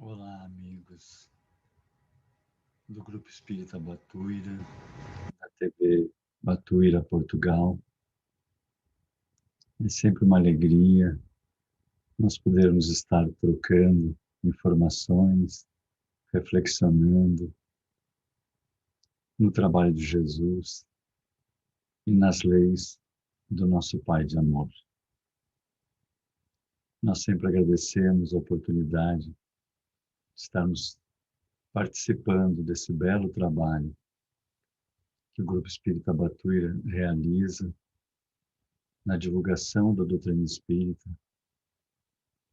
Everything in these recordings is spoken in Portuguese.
Olá, amigos do Grupo Espírita Batuira, da TV Batuira Portugal. É sempre uma alegria nós podermos estar trocando informações, reflexionando no trabalho de Jesus e nas leis do nosso Pai de amor. Nós sempre agradecemos a oportunidade de estarmos participando desse belo trabalho que o Grupo Espírita Batuira realiza na divulgação da doutrina espírita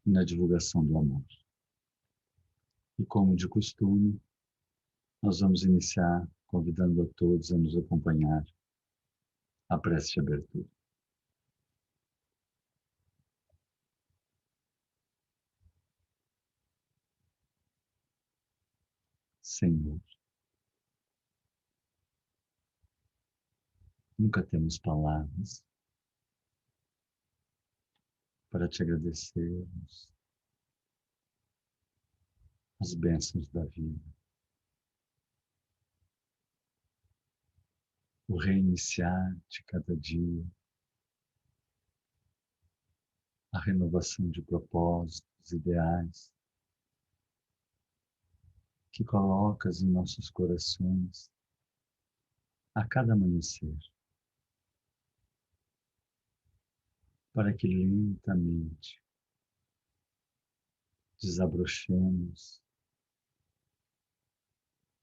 e na divulgação do amor. E como de costume, nós vamos iniciar convidando a todos a nos acompanhar a prece de abertura. Senhor, nunca temos palavras para te agradecermos as bênçãos da vida, o reiniciar de cada dia, a renovação de propósitos, ideais, que colocas em nossos corações a cada amanhecer, para que lentamente desabrochemos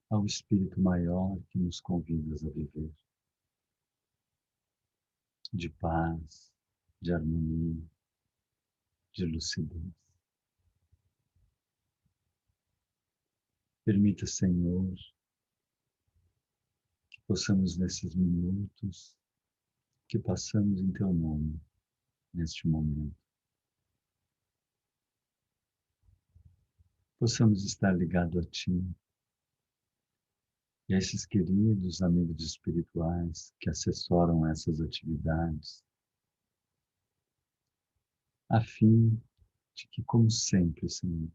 ao Espírito maior que nos convidas a viver, de paz, de harmonia, de lucidez. Permita, Senhor, que possamos nesses minutos que passamos em Teu nome, neste momento, possamos estar ligados a Ti e a esses queridos amigos espirituais que assessoram essas atividades, a fim de que, como sempre, Senhor,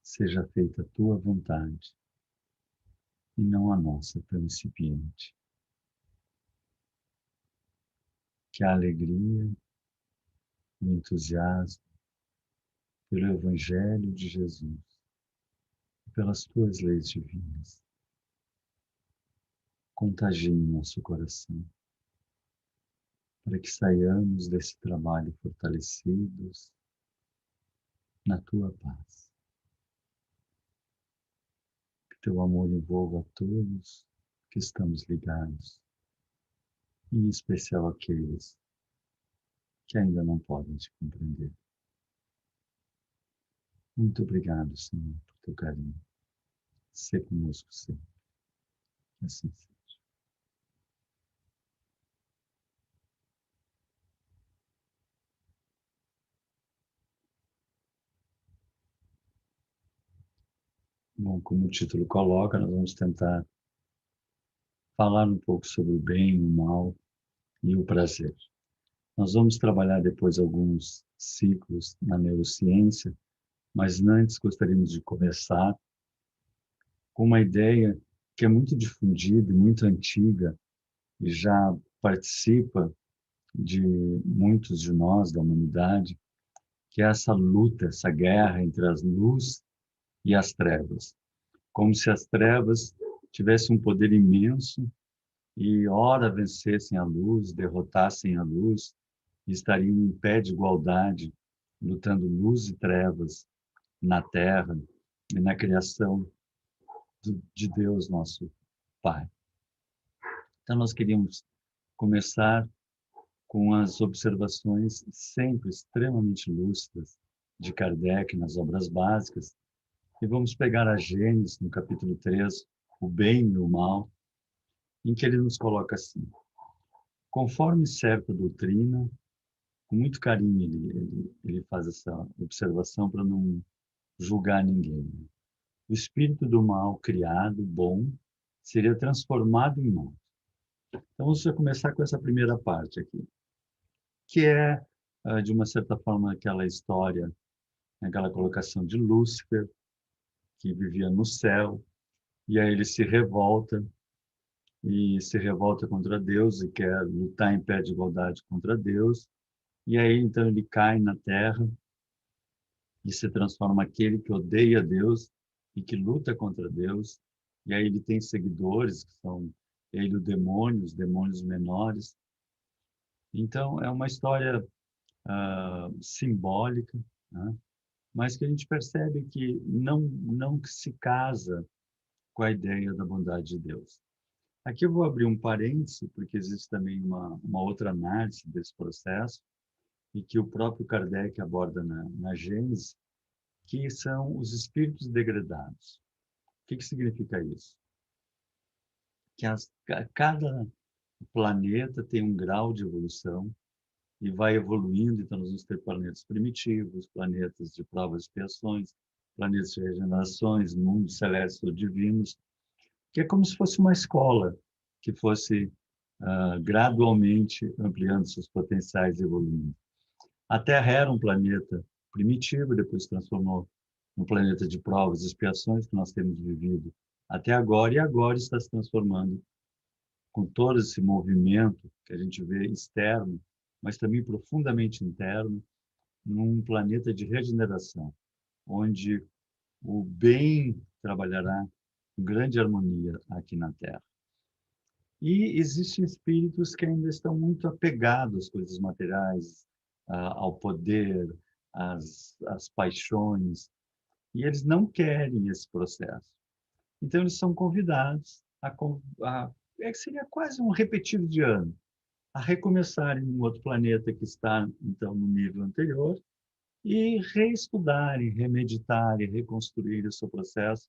seja feita a Tua vontade e não a nossa tão incipiente. Que a alegria, o entusiasmo pelo Evangelho de Jesus, pelas Tuas leis divinas, contagiem nosso coração, para que saiamos desse trabalho fortalecidos na Tua paz. Que Teu amor envolva a todos que estamos ligados, em especial aqueles que ainda não podem Te compreender. Muito obrigado, Senhor, por Teu carinho. Sê conosco sempre. Que assim seja. Bom, como o título coloca, nós vamos tentar falar um pouco sobre o bem, o mal e o prazer. Nós vamos trabalhar depois alguns ciclos na neurociência, mas antes gostaríamos de começar com uma ideia que é muito difundida e muito antiga e já participa de muitos de nós, da humanidade, que é essa luta, essa guerra entre as luz e as trevas. Como se as trevas tivessem um poder imenso e ora vencessem a luz, derrotassem a luz, e estariam em pé de igualdade, lutando luz e trevas na Terra e na criação de Deus, nosso Pai. Então, nós queríamos começar com as observações sempre extremamente lúcidas de Kardec nas obras básicas, e vamos pegar a Gênesis, no capítulo 3, o bem e o mal, em que ele nos coloca assim: conforme certa doutrina, com muito carinho ele faz essa observação para não julgar ninguém. O espírito do mal criado, bom, seria transformado em mal. Então, vamos começar com essa primeira parte aqui, que é, de uma certa forma, aquela história naquela colocação de Lúcifer, que vivia no céu, e aí ele se revolta contra Deus e quer lutar em pé de igualdade contra Deus, e aí então ele cai na terra e se transforma aquele que odeia Deus e que luta contra Deus, e aí ele tem seguidores que são ele o demônio, os demônios menores. Então é uma história simbólica, né? Mas que a gente percebe que não se casa com a ideia da bondade de Deus. Aqui eu vou abrir um parêntese, porque existe também uma outra análise desse processo, e que o próprio Kardec aborda na Gênese, que são os espíritos degradados. O que significa isso? Que cada planeta tem um grau de evolução e vai evoluindo, então nós vamos ter planetas primitivos, planetas de provas e expiações, planetas de regenerações, mundos celestes ou divinos, que é como se fosse uma escola que fosse gradualmente ampliando seus potenciais e evoluindo. A Terra era um planeta primitivo, depois se transformou num planeta de provas e expiações que nós temos vivido até agora, e agora está se transformando com todo esse movimento que a gente vê externo, mas também profundamente interno, num planeta de regeneração, onde o bem trabalhará com grande harmonia aqui na Terra. E existem espíritos que ainda estão muito apegados às coisas materiais, ao poder, às paixões, e eles não querem esse processo. Então, eles são convidados seria quase um repetido de ano, a recomeçarem em um outro planeta que está, então, no nível anterior, e reestudarem, remeditarem, reconstruir o seu processo,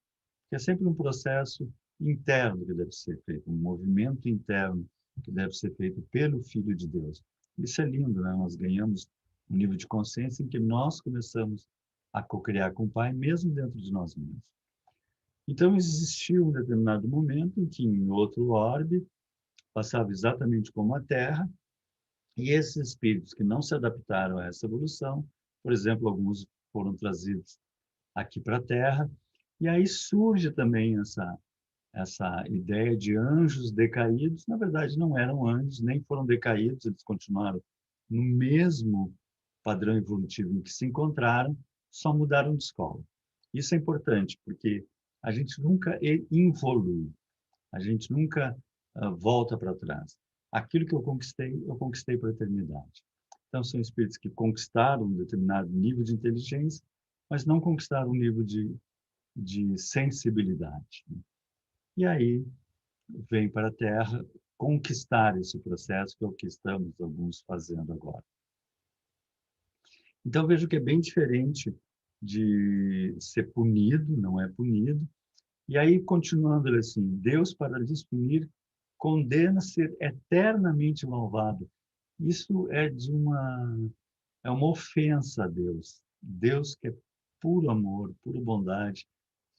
que é sempre um processo interno que deve ser feito, um movimento interno que deve ser feito pelo Filho de Deus. Isso é lindo, né? Nós ganhamos um nível de consciência em que nós começamos a co-criar com o Pai, mesmo dentro de nós mesmos. Então, existiu um determinado momento em que, em outro orbe, passava exatamente como a Terra, e esses espíritos que não se adaptaram a essa evolução, por exemplo, alguns foram trazidos aqui para a Terra, e aí surge também essa ideia de anjos decaídos. Na verdade, não eram anjos, nem foram decaídos, eles continuaram no mesmo padrão evolutivo em que se encontraram, só mudaram de escola. Isso é importante, porque a gente nunca evolui, a gente nunca volta para trás. Aquilo que eu conquistei para a eternidade. Então, são espíritos que conquistaram um determinado nível de inteligência, mas não conquistaram um nível de sensibilidade. E aí vem para a Terra conquistar esse processo, que é o que estamos alguns fazendo agora. Então, vejo que é bem diferente de ser punido, não é punido. E aí, continuando assim, Deus, para lhes punir, condena ser eternamente malvado. Isso é uma ofensa a Deus. Deus que é puro amor, pura bondade.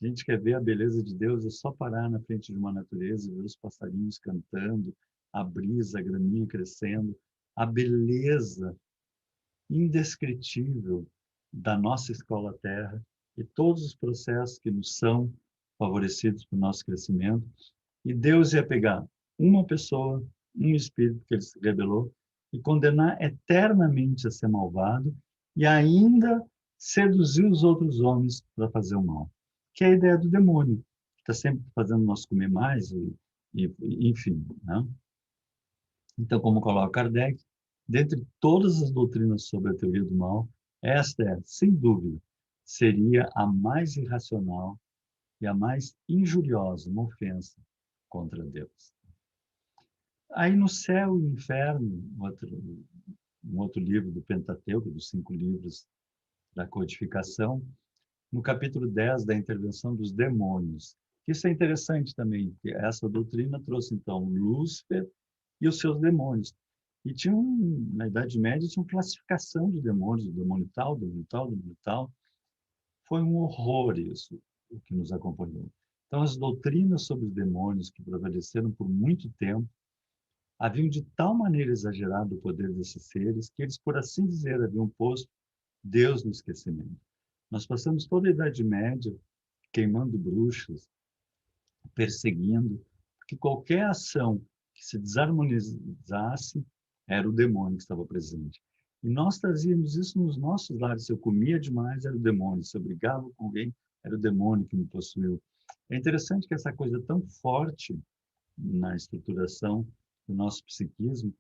A gente quer ver a beleza de Deus, é só parar na frente de uma natureza e ver os passarinhos cantando, a brisa, a graminha crescendo, a beleza indescritível da nossa escola Terra e todos os processos que nos são favorecidos para o nosso crescimento. E Deus ia pegar uma pessoa, um espírito que ele se rebelou, e condenar eternamente a ser malvado e ainda seduzir os outros homens para fazer o mal. Que é a ideia do demônio, que está sempre fazendo nós comer mais, enfim. Né? Então, como coloca Kardec, dentre todas as doutrinas sobre a teoria do mal, esta é, sem dúvida, seria a mais irracional e a mais injuriosa, uma ofensa contra Deus. Aí no Céu e Inferno, um outro livro do Pentateuco, dos 5 livros da codificação, no capítulo 10 da intervenção dos demônios. Isso é interessante também, que essa doutrina trouxe então Lúcifer e os seus demônios. E na Idade Média, tinha uma classificação de demônios, demônio tal, demônio tal, demônio tal. Foi um horror isso, o que nos acompanhou. Então, as doutrinas sobre os demônios que prevaleceram por muito tempo haviam de tal maneira exagerado o poder desses seres que eles, por assim dizer, haviam posto Deus no esquecimento. Nós passamos toda a Idade Média queimando bruxas, perseguindo, porque qualquer ação que se desarmonizasse era o demônio que estava presente. E nós trazíamos isso nos nossos lares. Se eu comia demais, era o demônio. Se eu brigava com alguém, era o demônio que me possuiu. É interessante que essa coisa tão forte na estruturação do nosso psiquismo,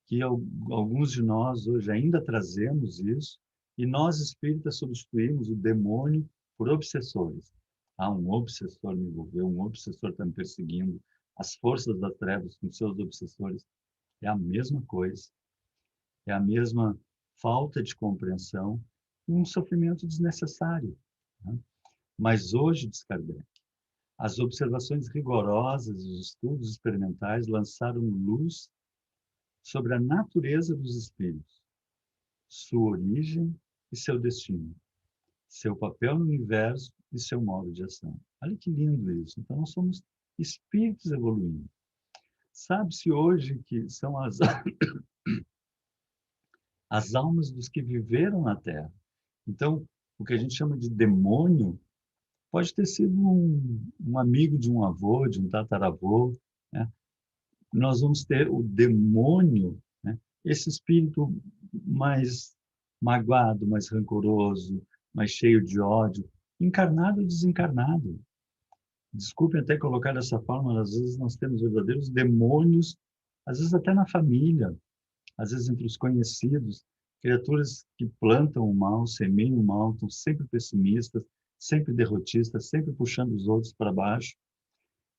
que alguns de nós hoje ainda trazemos isso, e nós espíritas substituímos o demônio por obsessores. Ah, um obsessor me envolveu, um obsessor está me perseguindo. As forças das trevas com seus obsessores é a mesma coisa, é a mesma falta de compreensão e um sofrimento desnecessário. Né? Mas hoje, diz Kardec, as observações rigorosas e os estudos experimentais lançaram luz sobre a natureza dos espíritos, sua origem e seu destino, seu papel no universo e seu modo de ação. Olha que lindo isso. Então, nós somos espíritos evoluindo. Sabe-se hoje que são as almas dos que viveram na Terra. Então, o que a gente chama de demônio pode ter sido um amigo de um avô, de um tataravô, né? Nós vamos ter o demônio, né? Esse espírito mais magoado, mais rancoroso, mais cheio de ódio, encarnado ou desencarnado. Desculpe até colocar dessa forma, às vezes nós temos verdadeiros demônios, às vezes até na família, às vezes entre os conhecidos, criaturas que plantam o mal, semeiam o mal, estão sempre pessimistas, sempre derrotistas, sempre puxando os outros para baixo,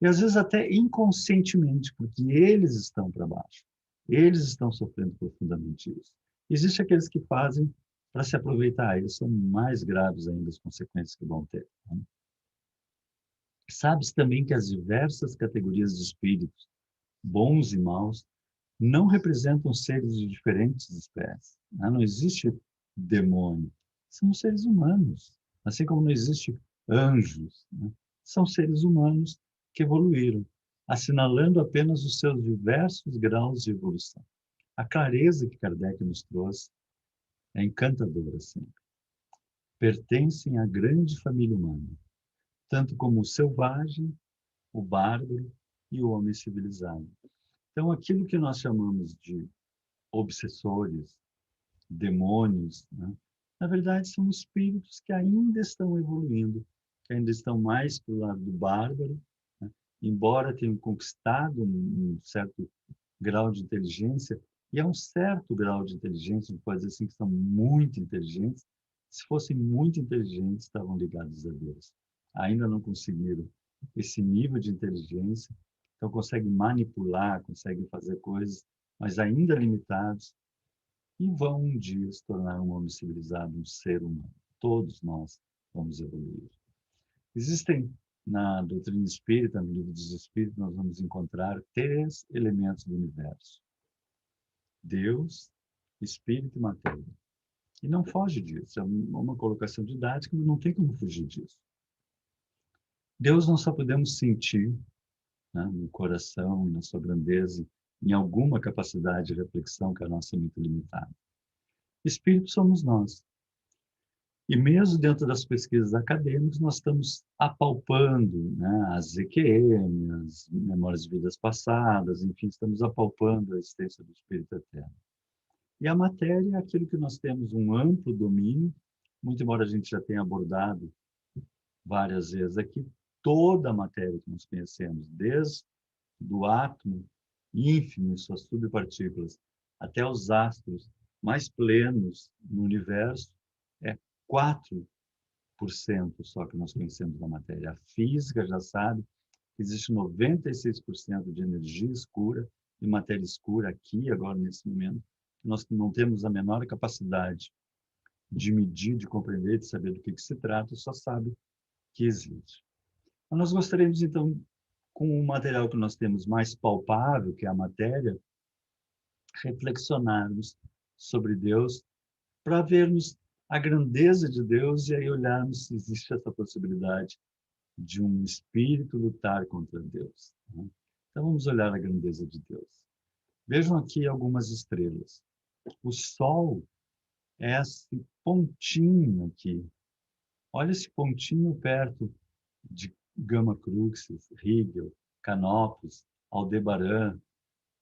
e às vezes até inconscientemente, porque eles estão para baixo. Eles estão sofrendo profundamente isso. Existem aqueles que fazem para se aproveitar, eles são mais graves ainda as consequências que vão ter. Né? Sabe-se também que as diversas categorias de espíritos, bons e maus, não representam seres de diferentes espécies. Né? Não existe demônio. São seres humanos. Assim como não existe anjos. Né? São seres humanos que evoluíram, assinalando apenas os seus diversos graus de evolução. A clareza que Kardec nos trouxe é encantadora sempre. Pertencem à grande família humana, tanto como o selvagem, o bárbaro e o homem civilizado. Então, aquilo que nós chamamos de obsessores, demônios, né? Na verdade, são espíritos que ainda estão evoluindo, que ainda estão mais para o lado do bárbaro, né? Embora tenham conquistado um certo grau de inteligência, e é um certo grau de inteligência, a gente pode dizer assim, que são muito inteligentes. Se fossem muito inteligentes, estavam ligados a Deus. Ainda não conseguiram esse nível de inteligência, então conseguem manipular, conseguem fazer coisas, mas ainda limitados, e vão um dia se tornar um homem civilizado, um ser humano. Todos nós vamos evoluir. Existem, na doutrina espírita, no livro dos Espíritos, nós vamos encontrar 3 elementos do universo: Deus, Espírito e matéria. E não foge disso, é uma colocação didática, mas não tem como fugir disso. Deus nós só podemos sentir, né, no coração, na sua grandeza, em alguma capacidade de reflexão que a nossa é muito limitada. Espírito somos nós. E mesmo dentro das pesquisas acadêmicas, nós estamos apalpando, né, as EQM, as memórias de vidas passadas, enfim, estamos apalpando a existência do espírito eterno. E a matéria é aquilo que nós temos um amplo domínio, muito embora a gente já tenha abordado várias vezes aqui, toda a matéria que nós conhecemos, desde o átomo ínfimo e suas subpartículas, até os astros mais plenos no universo, é 4% só que nós conhecemos da matéria. A física já sabe que existe 96% de energia escura e matéria escura aqui, agora, nesse momento. Nós não temos a menor capacidade de medir, de compreender, de saber do que se trata, só sabe que existe. Então, nós gostaríamos, então, com o material que nós temos mais palpável, que é a matéria, reflexionarmos sobre Deus para vermos a grandeza de Deus e aí olharmos se existe essa possibilidade de um espírito lutar contra Deus. Né? Então vamos olhar a grandeza de Deus. Vejam aqui algumas estrelas. O Sol é esse pontinho aqui. Olha esse pontinho perto de Gama Cruxes, Rigel, Canopus, Aldebaran,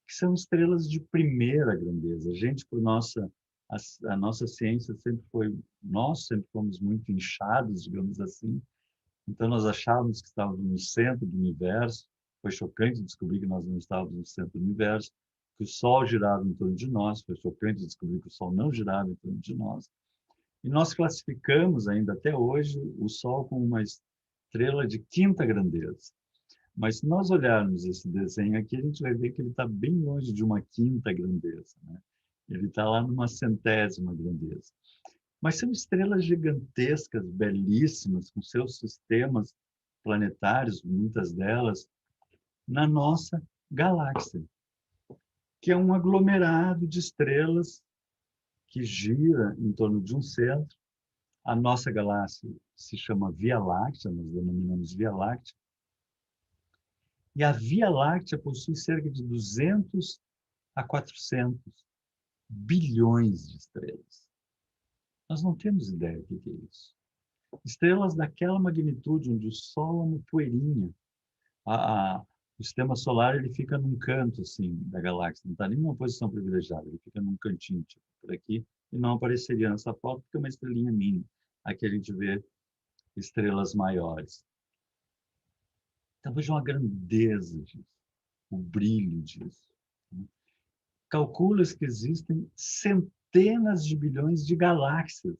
que são estrelas de primeira grandeza. A gente, por a nossa ciência sempre foi, nós sempre fomos muito inchados, digamos assim, então nós achávamos que estávamos no centro do universo. Foi chocante descobrir que nós não estávamos no centro do universo, que o Sol girava em torno de nós. Foi chocante descobrir que o Sol não girava em torno de nós. E nós classificamos ainda até hoje o Sol como uma estrela de quinta grandeza. Mas se nós olharmos esse desenho aqui, a gente vai ver que ele está bem longe de uma quinta grandeza, né? Ele está lá numa centésima grandeza. Mas são estrelas gigantescas, belíssimas, com seus sistemas planetários, muitas delas, na nossa galáxia, que é um aglomerado de estrelas que gira em torno de um centro. A nossa galáxia se chama Via Láctea, nós denominamos Via Láctea, e a Via Láctea possui cerca de 200 a 400 bilhões de estrelas. Nós não temos ideia do que é isso. Estrelas daquela magnitude, onde o Sol é uma poeirinha. O sistema solar ele fica num canto assim, da galáxia, não está em nenhuma posição privilegiada, ele fica num cantinho tipo, por aqui, e não apareceria nessa foto porque é uma estrelinha mínima. Aqui a gente vê estrelas maiores. Então vejam a grandeza disso, o brilho disso. Calcula-se que existem centenas de bilhões de galáxias,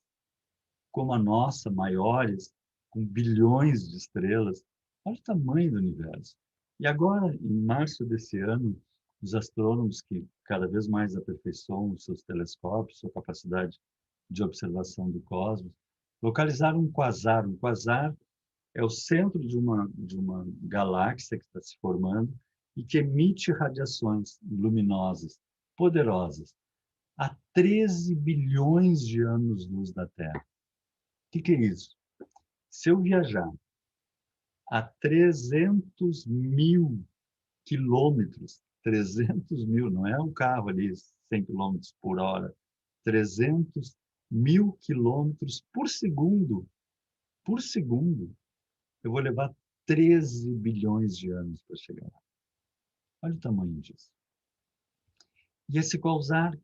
como a nossa, maiores, com bilhões de estrelas. Olha o tamanho do universo. E agora, em março desse ano, os astrônomos que cada vez mais aperfeiçoam os seus telescópios, sua capacidade de observação do cosmos, localizaram um quasar. Um quasar é o centro de uma galáxia que está se formando e que emite radiações luminosas, poderosas, a 13 bilhões de anos-luz da Terra. O que é isso? Se eu viajar a 300 mil quilômetros, 300 mil, não é um carro ali 100 quilômetros por hora, 300 mil quilômetros por segundo, eu vou levar 13 bilhões de anos para chegar lá. Olha o tamanho disso. E esse quasar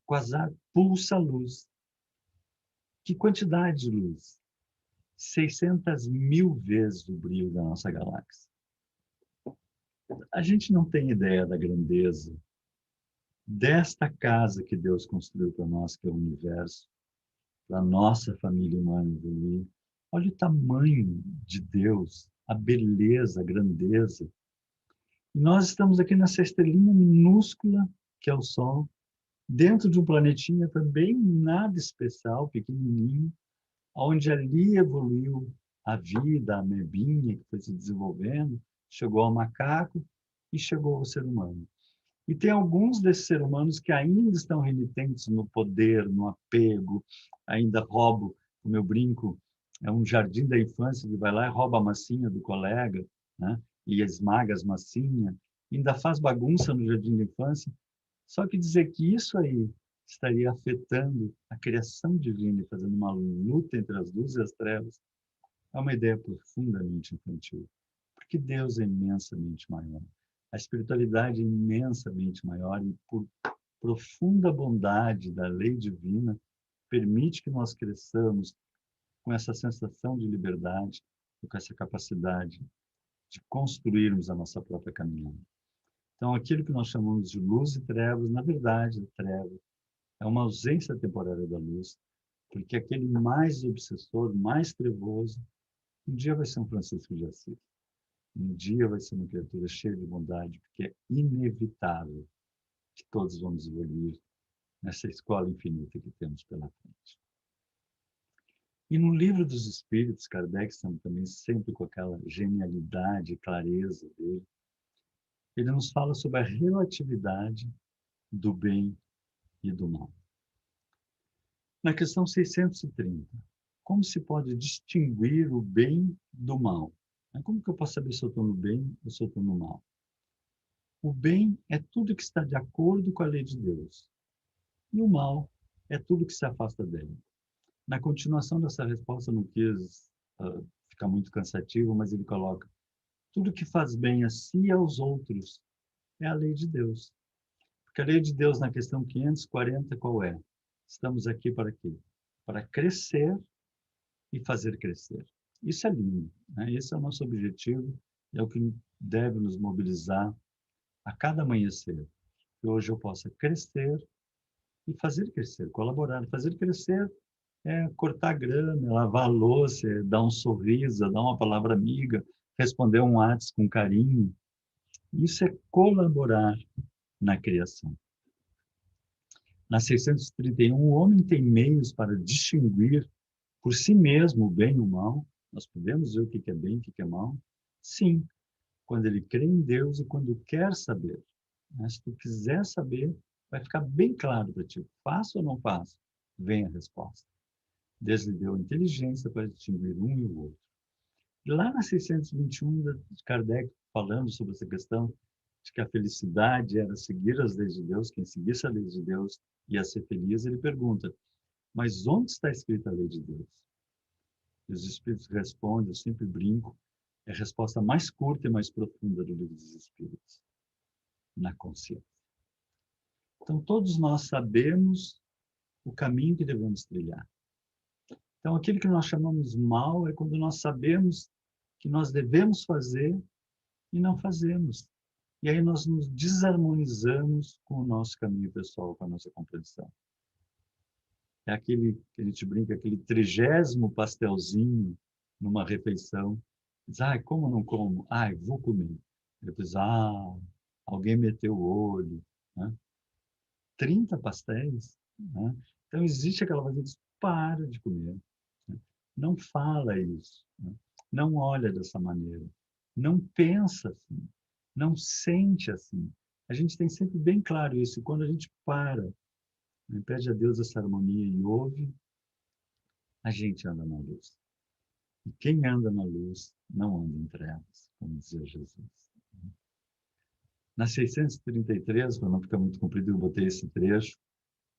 pulsa luz. Que quantidade de luz? 600 mil vezes o brilho da nossa galáxia. A gente não tem ideia da grandeza desta casa que Deus construiu para nós, que é o universo, para a nossa família humana evoluir. Olha o tamanho de Deus, a beleza, a grandeza. E nós estamos aqui nessa estrelinha minúscula, que é o Sol, dentro de um planetinha também nada especial, pequenininho, onde ali evoluiu a vida, a amebinha que foi se desenvolvendo, chegou ao macaco e chegou ao ser humano. E tem alguns desses seres humanos que ainda estão renitentes no poder, no apego, ainda roubam, como eu brinco, é um jardim da infância que vai lá e rouba a massinha do colega, né? E esmaga as massinhas, ainda faz bagunça no jardim da infância. Só que dizer que isso aí estaria afetando a criação divina e fazendo uma luta entre as luzes e as trevas, é uma ideia profundamente infantil. Porque Deus é imensamente maior. A espiritualidade é imensamente maior e, por profunda bondade da lei divina, permite que nós cresçamos com essa sensação de liberdade e com essa capacidade de construirmos a nossa própria caminhada. Então, aquilo que nós chamamos de luz e trevas, na verdade, a treva é uma ausência temporária da luz, porque aquele mais obsessor, mais trevoso, um dia vai ser um Francisco de Assis. Um dia vai ser uma criatura cheia de bondade, porque é inevitável que todos vamos evoluir nessa escola infinita que temos pela frente. E no livro dos Espíritos, Kardec também sempre com aquela genialidade e clareza dele, ele nos fala sobre a relatividade do bem e do mal. Na questão 630, como se pode distinguir o bem do mal? Como que eu posso saber se eu estou no bem ou se eu estou no mal? O bem é tudo que está de acordo com a lei de Deus. E o mal é tudo que se afasta dele. Na continuação dessa resposta, eu não quis fica muito cansativo, mas ele coloca: tudo que faz bem a si e aos outros é a lei de Deus. Porque a lei de Deus, na questão 540, qual é? Estamos aqui para quê? Para crescer e fazer crescer. Isso é lindo, né? Esse é o nosso objetivo, é o que deve nos mobilizar a cada amanhecer. Que hoje eu possa crescer e fazer crescer, colaborar. Fazer crescer é cortar grama, é lavar a louça, é dar um sorriso, é dar uma palavra amiga, responder um WhatsApp com carinho. Isso é colaborar na criação. Na 631, o homem tem meios para distinguir por si mesmo o bem e o mal. Nós podemos ver o que é bem e o que é mal? Sim, quando ele crê em Deus e quando quer saber. Mas se tu quiser saber, vai ficar bem claro para ti. Faço ou não faço? Vem a resposta. Deus lhe deu inteligência para distinguir um e o outro. E lá na 621, de Kardec falando sobre essa questão de que a felicidade era seguir as leis de Deus, quem seguisse a lei de Deus ia ser feliz, ele pergunta: mas onde está escrita a lei de Deus? E os Espíritos respondem, eu sempre brinco, é a resposta mais curta e mais profunda do Livro dos Espíritos: na consciência. Então, todos nós sabemos o caminho que devemos trilhar. Então, aquilo que nós chamamos mal é quando nós sabemos que nós devemos fazer e não fazemos. E aí nós nos desarmonizamos com o nosso caminho pessoal, com a nossa compreensão. É aquele que a gente brinca, aquele 30º pastelzinho numa refeição. Diz, ai, como não como? Ai, vou comer. Depois, alguém meteu o olho. Né? 30 pastéis. Né? Então, existe aquela coisa de para de comer. Né? Não fala isso. Né? Não olha dessa maneira. Não pensa assim. Não sente assim. A gente tem sempre bem claro isso. E quando a gente para, né, pede a Deus essa harmonia e ouve, a gente anda na luz. E quem anda na luz não anda em trevas, como dizia Jesus. Na 633, para não ficar muito comprido, eu botei esse trecho.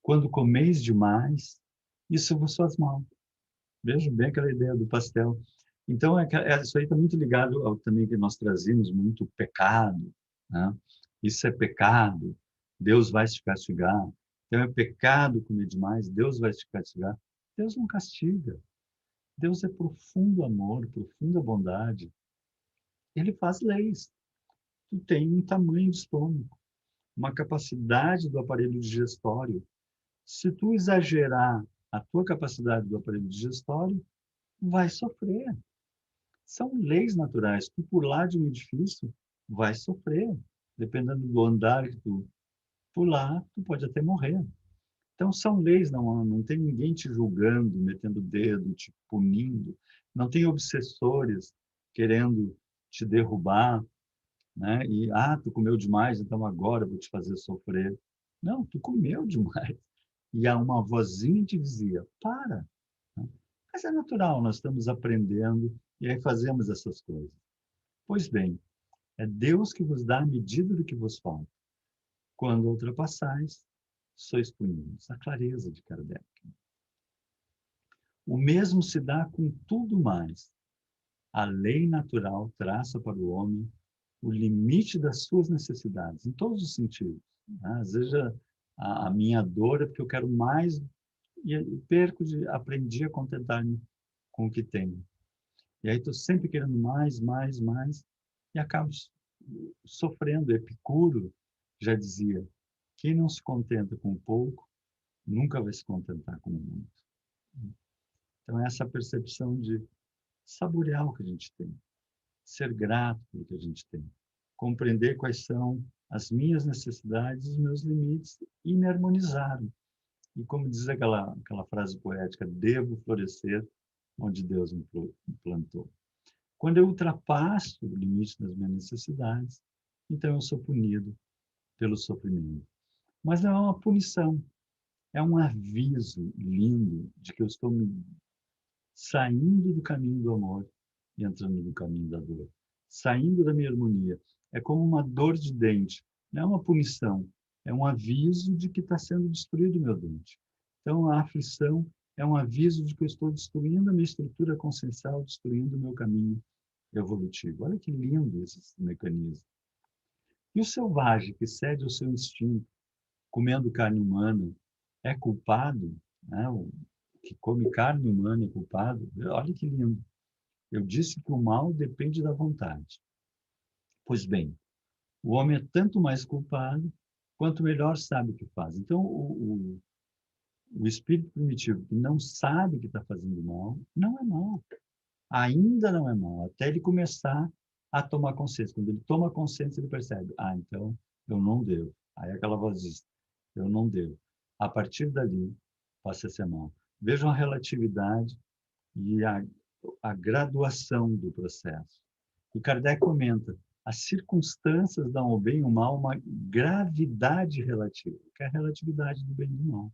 Quando comeis demais, isso vos faz mal. Vejam bem aquela ideia do pastel. Então, isso aí está muito ligado ao também que nós trazemos muito pecado. Né? Isso é pecado, Deus vai te castigar. Então, é pecado comer demais, Deus vai te castigar. Deus não castiga. Deus é profundo amor, profunda bondade. Ele faz leis. Tu tem um tamanho de estômago, uma capacidade do aparelho digestório. Se tu exagerar a tua capacidade do aparelho digestório, vai sofrer. São leis naturais. Tu pular de um edifício, vai sofrer. Dependendo do andar que tu pular, tu pode até morrer. Então, são leis, não tem ninguém te julgando, metendo o dedo, te punindo. Não tem obsessores querendo te derrubar, né? E, tu comeu demais, então agora eu vou te fazer sofrer. Não, tu comeu demais. E há uma vozinha te dizia, para. Né? Mas é natural, nós estamos aprendendo e aí fazemos essas coisas. Pois bem, é Deus que vos dá a medida do que vos falta. Quando ultrapassais, sois punidos. A clareza de Kardec. O mesmo se dá com tudo mais. A lei natural traça para o homem o limite das suas necessidades, em todos os sentidos. Né? Às vezes a minha dor é porque eu quero mais e perco aprendi a contentar-me com o que tenho. E aí estou sempre querendo mais, mais, mais e acabo sofrendo. Epicuro já dizia, quem não se contenta com pouco, nunca vai se contentar com muito. Então, essa percepção de saborear o que a gente tem, ser grato pelo que a gente tem, compreender quais são as minhas necessidades, os meus limites e me harmonizar. E como diz aquela frase poética, devo florescer onde Deus me plantou. Quando eu ultrapasso o limite das minhas necessidades, então eu sou punido pelo sofrimento. Mas não é uma punição, é um aviso lindo de que eu estou saindo do caminho do amor e entrando no caminho da dor. Saindo da minha harmonia. É como uma dor de dente. Não é uma punição. É um aviso de que está sendo destruído o meu dente. Então, a aflição é um aviso de que eu estou destruindo a minha estrutura consciencial, destruindo o meu caminho evolutivo. Olha que lindo esse mecanismo. E o selvagem que cede ao seu instinto, comendo carne humana, é culpado? Né? O que come carne humana é culpado? Olha que lindo. Eu disse que o mal depende da vontade. Pois bem, o homem é tanto mais culpado quanto melhor sabe o que faz. Então, o espírito primitivo que não sabe que está fazendo mal, não é mal. Ainda não é mal, até ele começar a tomar consciência. Quando ele toma consciência, ele percebe, então eu não devo. Aí aquela voz diz, eu não devo. A partir dali, passa a ser mal. Vejam a relatividade e a graduação do processo. E Kardec comenta, as circunstâncias dão ao bem e ao mal uma gravidade relativa, que é a relatividade do bem e do mal.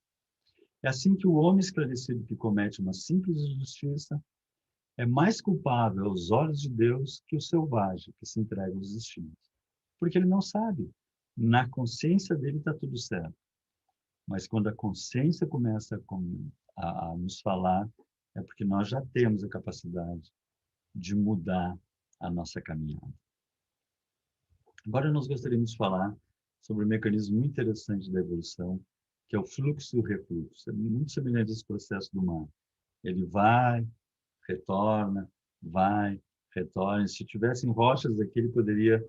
É assim que o homem esclarecido que comete uma simples injustiça é mais culpável aos olhos de Deus que o selvagem que se entrega aos instintos. Porque ele não sabe. Na consciência dele está tudo certo. Mas quando a consciência começa a nos falar, é porque nós já temos a capacidade de mudar a nossa caminhada. Agora nós gostaríamos de falar sobre um mecanismo muito interessante da evolução, que é o fluxo e o refluxo. É muito semelhante a esse processo do mar. Ele retorna, vai, retorna. Se tivessem rochas aqui, ele poderia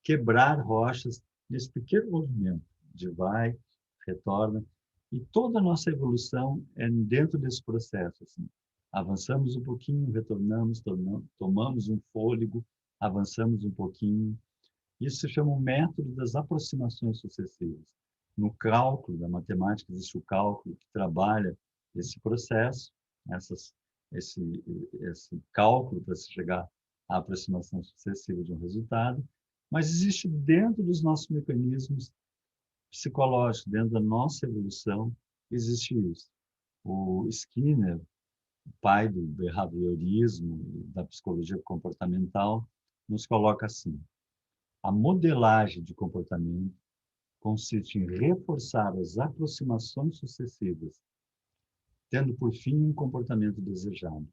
quebrar rochas nesse pequeno movimento de vai, retorna. E toda a nossa evolução é dentro desse processo. Assim. Avançamos um pouquinho, retornamos, tomamos um fôlego, avançamos um pouquinho. Isso se chama o método das aproximações sucessivas. No cálculo da matemática existe o cálculo que trabalha esse processo, essas, esse cálculo para se chegar à aproximação sucessiva de um resultado, mas existe dentro dos nossos mecanismos psicológicos, dentro da nossa evolução, existe isso. O Skinner, o pai do behaviorismo, da psicologia comportamental, nos coloca assim: a modelagem de comportamento consiste em reforçar as aproximações sucessivas, tendo por fim um comportamento desejado.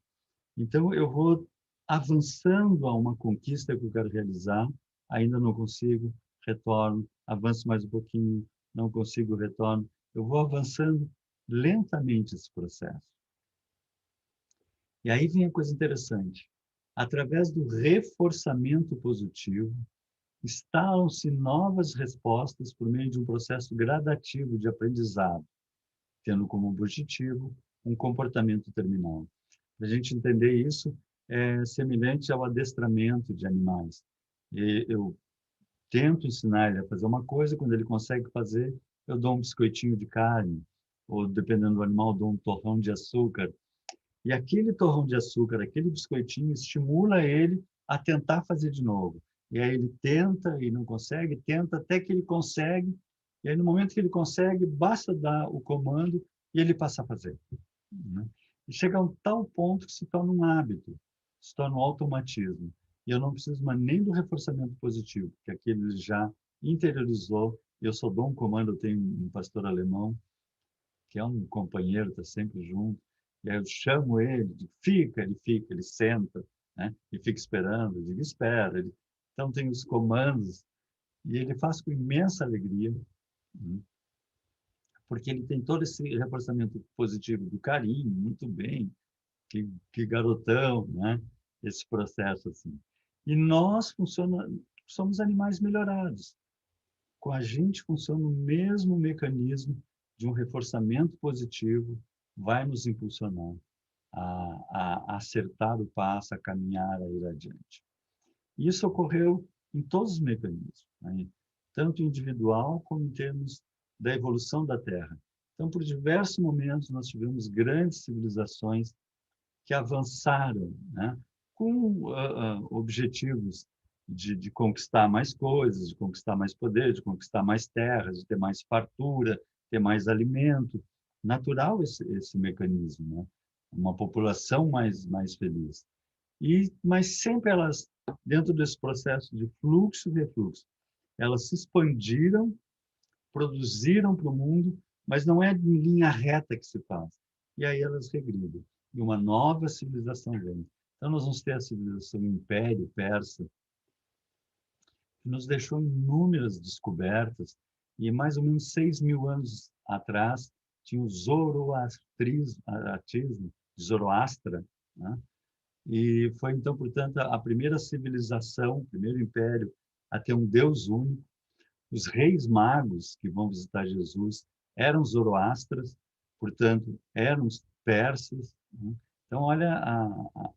Então, eu vou avançando a uma conquista que eu quero realizar, ainda não consigo, retorno, avanço mais um pouquinho, não consigo, retorno. Eu vou avançando lentamente esse processo. E aí vem a coisa interessante. Através do reforçamento positivo, instalam-se novas respostas por meio de um processo gradativo de aprendizado, tendo como objetivo um comportamento terminal. Para a gente entender isso, é semelhante ao adestramento de animais. E eu tento ensinar ele a fazer uma coisa, quando ele consegue fazer, eu dou um biscoitinho de carne, ou dependendo do animal, dou um torrão de açúcar. E aquele torrão de açúcar, aquele biscoitinho, estimula ele a tentar fazer de novo. E aí ele tenta e não consegue, tenta até que ele consegue. E aí, no momento que ele consegue, basta dar o comando e ele passa a fazer. Né? E chega a um tal ponto que se torna um hábito, se torna um automatismo. E eu não preciso mais nem do reforçamento positivo, porque aquele ele já interiorizou. Eu só dou um comando, eu tenho um pastor alemão, que é um companheiro, está sempre junto. E aí eu chamo ele, digo, ele fica, ele senta, né? E fica esperando, eu digo, espera. Ele... Então tem os comandos, e ele faz com imensa alegria, né? Porque ele tem todo esse reforçamento positivo do carinho, muito bem, que garotão, né? Esse processo assim. E nós somos animais melhorados. Com a gente funciona o mesmo mecanismo de um reforçamento positivo, vai nos impulsionar a acertar o passo, a caminhar, a ir adiante. Isso ocorreu em todos os mecanismos, né? Tanto individual como em termos da evolução da Terra. Então, por diversos momentos, nós tivemos grandes civilizações que avançaram, né? Com objetivos de conquistar mais coisas, de conquistar mais poder, de conquistar mais terras, de ter mais fartura, ter mais alimento. Natural esse mecanismo, né? Uma população mais feliz. Mas sempre elas, dentro desse processo de fluxo e refluxo, elas se expandiram, produziram para o mundo, mas não é em linha reta que se faz. e aí elas regridem. E uma nova civilização vem. Então, nós vamos ter a civilização Império Persa, que nos deixou inúmeras descobertas, e mais ou menos 6.000 anos atrás tinha o zoroastrismo, Zoroastra, né? E foi então, portanto, a primeira civilização, o primeiro império a ter um Deus único. Os reis magos que vão visitar Jesus eram zoroastras, portanto, eram persas, né? Então, olha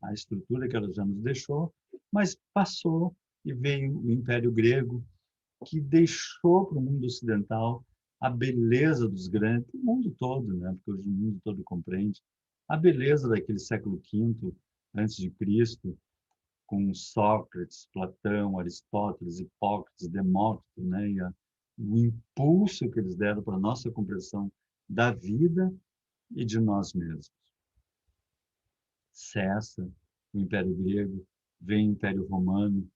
a estrutura que ela já nos deixou, mas passou e veio o Império Grego, que deixou para o mundo ocidental a beleza dos grandes, o mundo todo, né? Porque hoje o mundo todo compreende a beleza daquele século V antes de Cristo, com Sócrates, Platão, Aristóteles, Hipócrates, Demócrito, né? E o impulso que eles deram para a nossa compreensão da vida e de nós mesmos. Cessa o Império Grego, vem o Império Romano,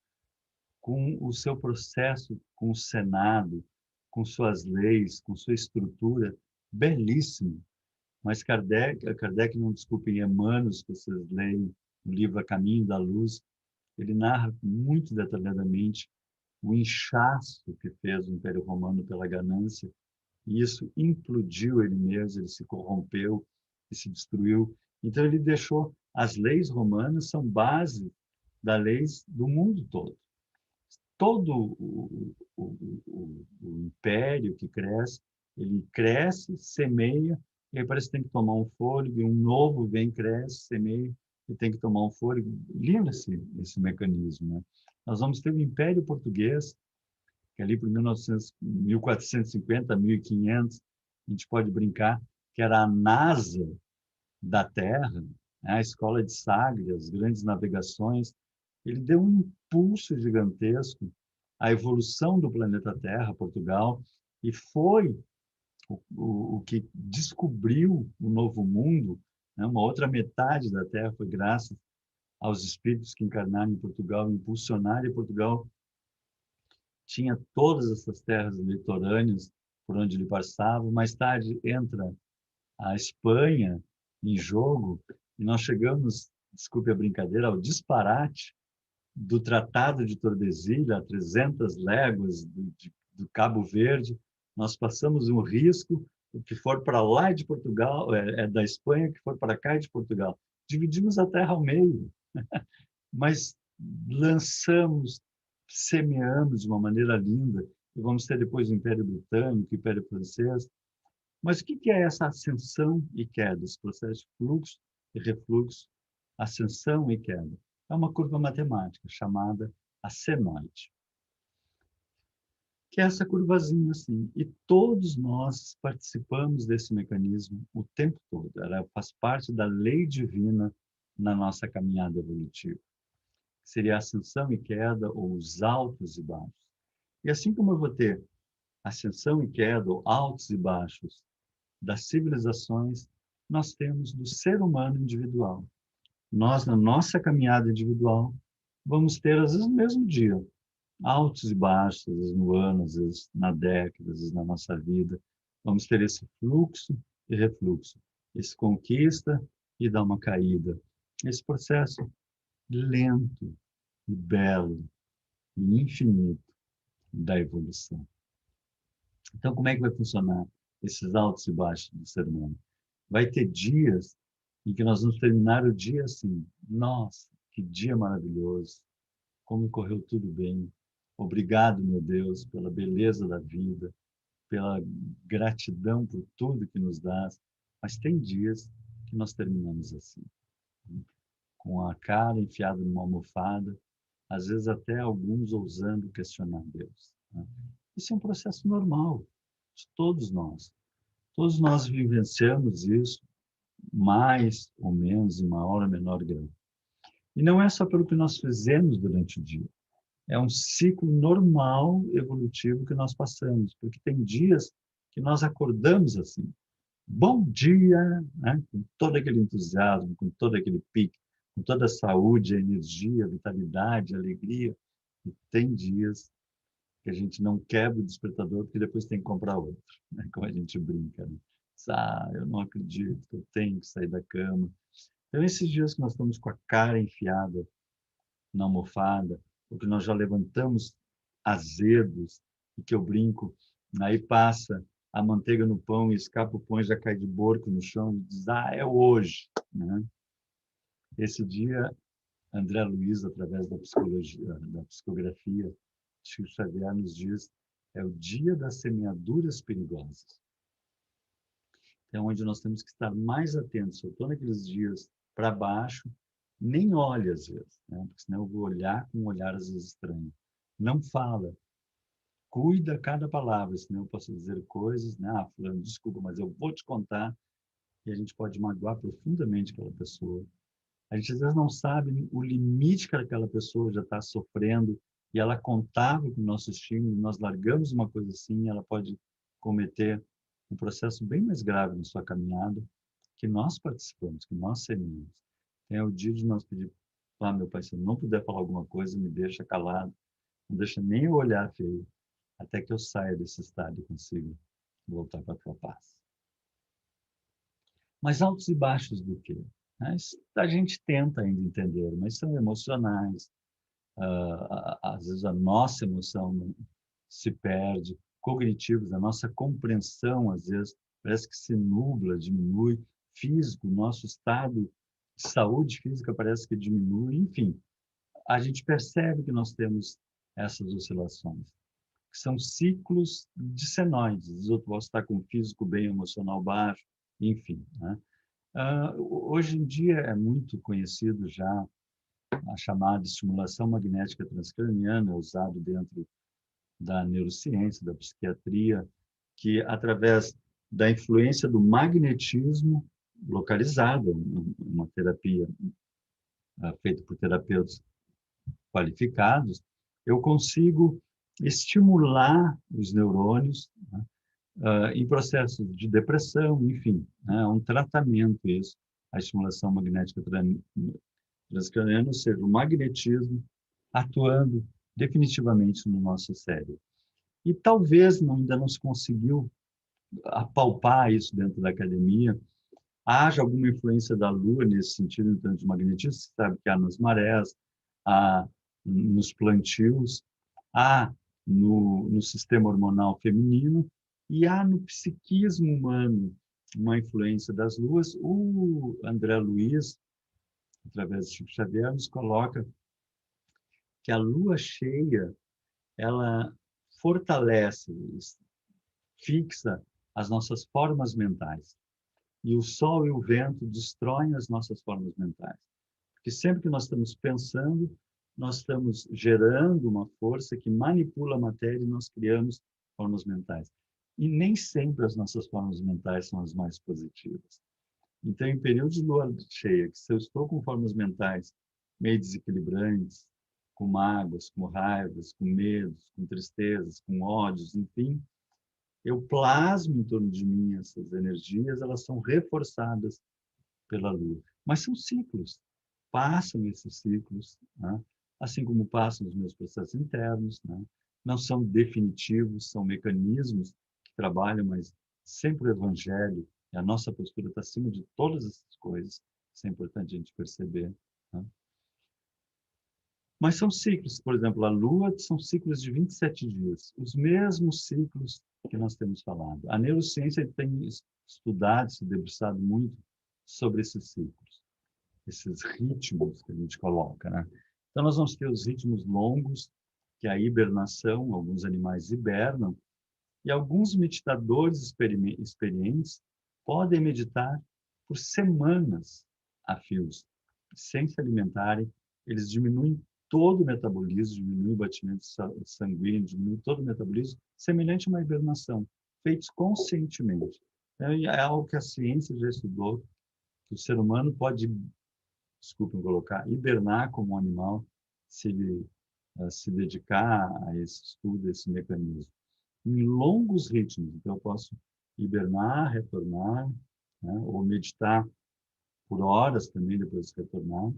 com o seu processo, com o Senado, com suas leis, com sua estrutura, belíssimo. Mas Kardec não desculpe, em Emmanuel, que vocês leem o livro A Caminho da Luz, ele narra muito detalhadamente o inchaço que fez o Império Romano pela ganância, e isso implodiu ele mesmo, ele se corrompeu e se destruiu. Então ele deixou as leis romanas são base das leis do mundo todo. Todo o império que cresce, ele cresce, semeia, e aí parece que tem que tomar um fôlego, e um novo vem, cresce, semeia, e tem que tomar um fôlego. Lindo esse mecanismo, né? Nós vamos ter o Império Português, que ali por 1450, 1500, a gente pode brincar que era a NASA da Terra, né? A Escola de Sagres, as grandes navegações. Ele deu um impulso gigantesco à evolução do planeta Terra, Portugal, e foi o que descobriu o novo mundo, né? Uma outra metade da Terra foi graças aos espíritos que encarnaram em Portugal, impulsionaram, e Portugal tinha todas essas terras litorâneas por onde ele passava. Mais tarde entra a Espanha em jogo, e nós chegamos, desculpe a brincadeira, ao disparate do Tratado de Tordesilhas, a 300 léguas do Cabo Verde. Nós passamos um risco, o que for para lá de Portugal, é da Espanha, o que for para cá é de Portugal. Dividimos a terra ao meio, mas lançamos, semeamos de uma maneira linda, e vamos ter depois o Império Britânico, o Império Francês. Mas o que é essa ascensão e queda, esse processo de fluxo e refluxo, ascensão e queda? É uma curva matemática chamada a senoide, que é essa curvazinha assim. E todos nós participamos desse mecanismo o tempo todo. Ela faz parte da lei divina na nossa caminhada evolutiva. Seria a ascensão e queda, ou os altos e baixos. E assim como eu vou ter ascensão e queda, ou altos e baixos, das civilizações, nós temos do ser humano individual. Nós, na nossa caminhada individual, vamos ter, às vezes, no mesmo dia, altos e baixos, às vezes no ano, às vezes na década, às vezes na nossa vida. Vamos ter esse fluxo e refluxo, esse conquista e dá uma caída. Esse processo lento e belo e infinito da evolução. Então, como é que vai funcionar esses altos e baixos do ser humano? Vai ter dias em que nós vamos terminar o dia assim, nossa, que dia maravilhoso, como correu tudo bem, obrigado, meu Deus, pela beleza da vida, pela gratidão por tudo que nos dá. Mas tem dias que nós terminamos assim, com a cara enfiada numa almofada, às vezes até alguns ousando questionar Deus, né? Isso é um processo normal de todos nós. Todos nós vivenciamos isso, mais ou menos, em maior ou menor grau. E não é só pelo que nós fizemos durante o dia. É um ciclo normal evolutivo que nós passamos, porque tem dias que nós acordamos assim. Bom dia, né? Com todo aquele entusiasmo, com todo aquele pique, com toda a saúde, a energia, a vitalidade, a alegria. E tem dias que a gente não quebra o despertador, porque depois tem que comprar outro, né? Como a gente brinca, né? Ah, eu não acredito que eu tenho que sair da cama. Então, esses dias que nós estamos com a cara enfiada na almofada, ou que nós já levantamos azedos, e que eu brinco, aí passa a manteiga no pão e escapa o pão e já cai de borco no chão e diz, ah, é hoje, né? Esse dia, André Luiz, através da psicologia, da psicografia, Chico Xavier nos diz, é o dia das semeaduras perigosas. É onde nós temos que estar mais atentos. Eu estou naqueles dias para baixo, nem olhe às vezes, né? Porque senão eu vou olhar com um olhar às vezes estranho. Não fala, cuida cada palavra, senão eu posso dizer coisas, né? Ah, fulano, desculpa, mas eu vou te contar, e a gente pode magoar profundamente aquela pessoa. A gente às vezes não sabe o limite que aquela pessoa já está sofrendo, e ela contava com o nosso estímulo, nós largamos uma coisa assim, ela pode cometer um processo bem mais grave na sua caminhada, que nós participamos, que nós semeamos. É o dia de nós pedir, ah, meu pai, se eu não puder falar alguma coisa, me deixa calado, não deixa nem eu olhar feio, até que eu saia desse estado e consiga voltar para a tua paz. Mas altos e baixos do quê? A gente tenta ainda entender, mas são emocionais. Às vezes a nossa emoção se perde, cognitivos, a nossa compreensão, às vezes, parece que se nubla, diminui, físico, nosso estado de saúde física parece que diminui, enfim, a gente percebe que nós temos essas oscilações, que são ciclos dissenoides. Eu posso estar com o físico bem, emocional baixo, enfim, né? Hoje em dia é muito conhecido já a chamada estimulação magnética transcraniana, usado dentro da neurociência, da psiquiatria, que através da influência do magnetismo localizado, uma terapia feita por terapeutas qualificados, eu consigo estimular os neurônios, né, em processos de depressão, enfim, né, um tratamento isso, a estimulação magnética transcraniana, ou seja, o magnetismo atuando definitivamente no nosso cérebro. E talvez ainda não se conseguiu apalpar isso dentro da academia. Haja alguma influência da Lua nesse sentido, em termos de magnetismo, você sabe que há nas marés, há nos plantios, há no sistema hormonal feminino e há no psiquismo humano uma influência das luas. O André Luiz, através de Chico Xavier, nos coloca que a lua cheia, ela fortalece, fixa as nossas formas mentais. E o sol e o vento destroem as nossas formas mentais. Porque sempre que nós estamos pensando, nós estamos gerando uma força que manipula a matéria e nós criamos formas mentais. E nem sempre as nossas formas mentais são as mais positivas. Então, em períodos de lua cheia, que se eu estou com formas mentais meio desequilibrantes, com mágoas, com raivas, com medos, com tristezas, com ódios, enfim, eu plasmo em torno de mim essas energias, elas são reforçadas pela Lua. Mas são ciclos, passam esses ciclos, né? Assim como passam os meus processos internos, né? Não são definitivos, são mecanismos que trabalham, mas sempre o Evangelho, e a nossa postura está acima de todas essas coisas, isso é importante a gente perceber. Né? Mas são ciclos, por exemplo, a Lua são ciclos de 27 dias, os mesmos ciclos que nós temos falado. A neurociência tem estudado, se debruçado muito sobre esses ciclos, esses ritmos que a gente coloca, né? Então, nós vamos ter os ritmos longos, que é a hibernação, alguns animais hibernam, e alguns meditadores experientes podem meditar por semanas a fios, sem se alimentarem. Eles diminuem todo o metabolismo, diminuem o batimento sanguíneo, diminuem todo o metabolismo, semelhante a uma hibernação, feitos conscientemente. É algo que a ciência já estudou, que o ser humano pode, desculpem colocar, hibernar como um animal, se ele se dedicar a esse estudo, a esse mecanismo em longos ritmos. Então, eu posso hibernar, retornar, né? Ou meditar por horas também, depois de retornar.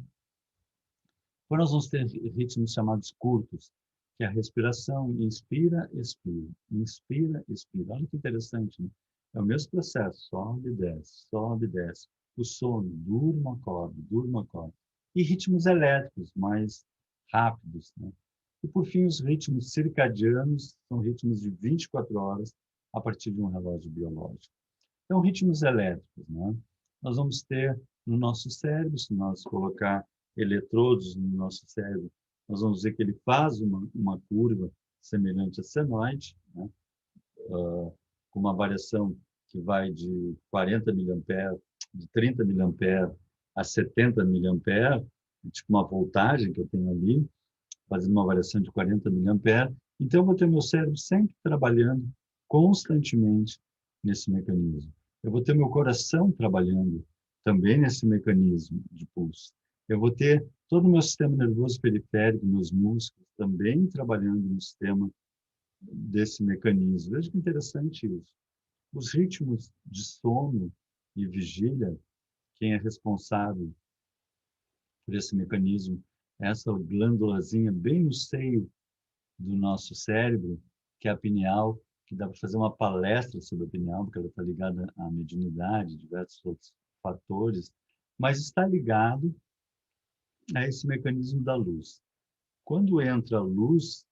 Depois nós vamos ter ritmos chamados curtos, que é a respiração, inspira, expira. Inspira, expira. Olha que interessante, né? É o mesmo processo, sobe e desce. O sono, durmo, acorda. E ritmos elétricos mais rápidos, né? E, por fim, os ritmos circadianos são ritmos de 24 horas a partir de um relógio biológico. Então, ritmos elétricos, né? Nós vamos ter no nosso cérebro, se nós colocar eletrodos no nosso cérebro, nós vamos ver que ele faz uma curva semelhante a senoide, né? Com uma variação que vai de 40 miliamperes, de 30 miliamperes a 70 miliamperes, tipo uma voltagem que eu tenho ali, fazendo uma variação de 40 miliamperes. Então, eu vou ter meu cérebro sempre trabalhando constantemente nesse mecanismo. Eu vou ter meu coração trabalhando também nesse mecanismo de pulso. Eu vou ter todo o meu sistema nervoso periférico, meus músculos, também trabalhando no sistema desse mecanismo. Veja que interessante isso. Os ritmos de sono e vigília, quem é responsável por esse mecanismo, essa glândulazinha bem no seio do nosso cérebro, que é a pineal, que dá para fazer uma palestra sobre a pineal, porque ela está ligada à mediunidade, diversos outros fatores, mas está ligado a esse mecanismo da luz. Quando entra a luz,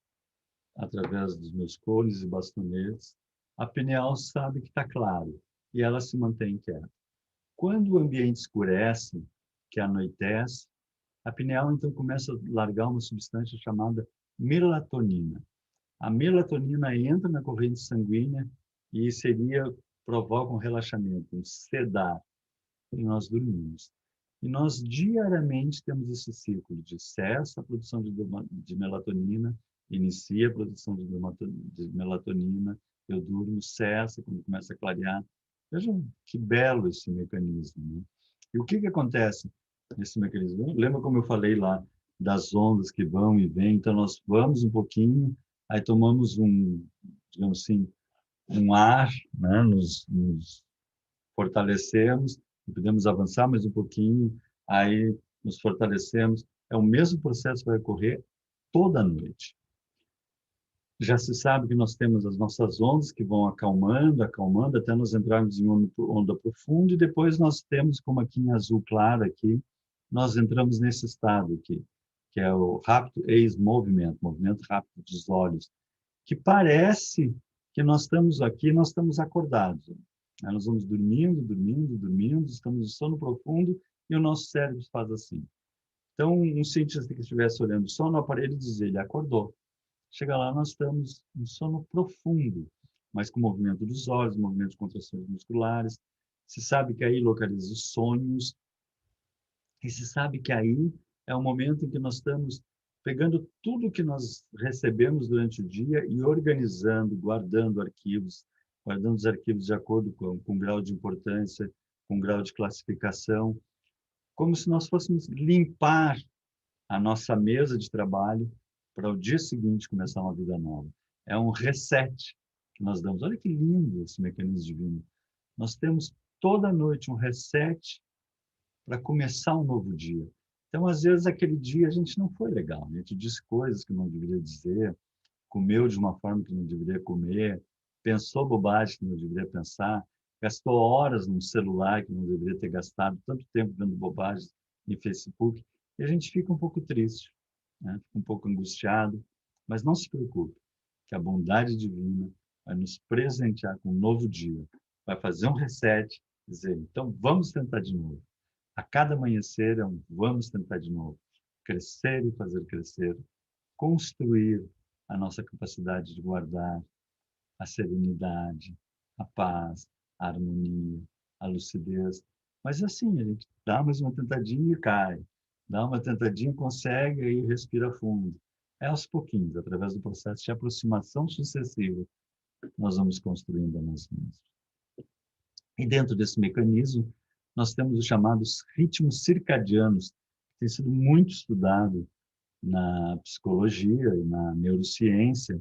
através dos meus cones e bastonetes, a pineal sabe que está claro e ela se mantém quieta. Quando o ambiente escurece, que anoitece, a pineal então começa a largar uma substância chamada melatonina. A melatonina entra na corrente sanguínea e provoca um relaxamento, um sedar, e nós dormimos. E nós diariamente temos esse ciclo de cessa a produção de melatonina, inicia a produção de melatonina, eu durmo, cessa quando começa a clarear. Vejam que belo esse mecanismo, né? E o que acontece nesse mecanismo? Lembra como eu falei lá das ondas que vão e vêm? Então, nós vamos um pouquinho, aí tomamos digamos assim, um ar, né? Nos fortalecemos, podemos avançar mais um pouquinho, aí nos fortalecemos. É o mesmo processo que vai ocorrer toda noite. Já se sabe que nós temos as nossas ondas que vão acalmando, acalmando, até nós entrarmos em onda profunda, e depois nós temos, como aqui em azul claro, aqui, nós entramos nesse estado aqui, que é o rápido ex-movimento, movimento rápido dos olhos, que parece que nós estamos aqui, nós estamos acordados. Nós vamos dormindo, estamos em sono profundo e o nosso cérebro faz assim. Então, um cientista que estivesse olhando só no aparelho dizia, ele acordou. Chega lá, nós estamos em sono profundo, mas com movimento dos olhos, movimento de contrações musculares. Se sabe que aí localiza os sonhos, e se sabe que aí é o momento em que nós estamos pegando tudo que nós recebemos durante o dia e organizando, guardando os arquivos de acordo com o grau de importância, com o grau de classificação, como se nós fôssemos limpar a nossa mesa de trabalho para o dia seguinte começar uma vida nova. É um reset que nós damos. Olha que lindo esse mecanismo divino. Nós temos toda noite um reset para começar um novo dia. Então, às vezes, aquele dia a gente não foi legal. A gente disse coisas que não deveria dizer, comeu de uma forma que não deveria comer, pensou bobagem que não deveria pensar, gastou horas num celular que não deveria ter gastado, tanto tempo vendo bobagens em Facebook, e a gente fica um pouco triste, né? Fica um pouco angustiado, mas não se preocupe, que a bondade divina vai nos presentear com um novo dia, vai fazer um reset, dizer, então vamos tentar de novo. A cada amanhecer é um vamos tentar de novo, crescer e fazer crescer, construir a nossa capacidade de guardar a serenidade, a paz, a harmonia, a lucidez. Mas assim, a gente dá mais uma tentadinha e cai. Dá uma tentadinha, consegue e respira fundo. É aos pouquinhos, através do processo de aproximação sucessiva, nós vamos construindo a nós mesmos. E dentro desse mecanismo, nós temos os chamados ritmos circadianos, que tem sido muito estudado na psicologia e na neurociência,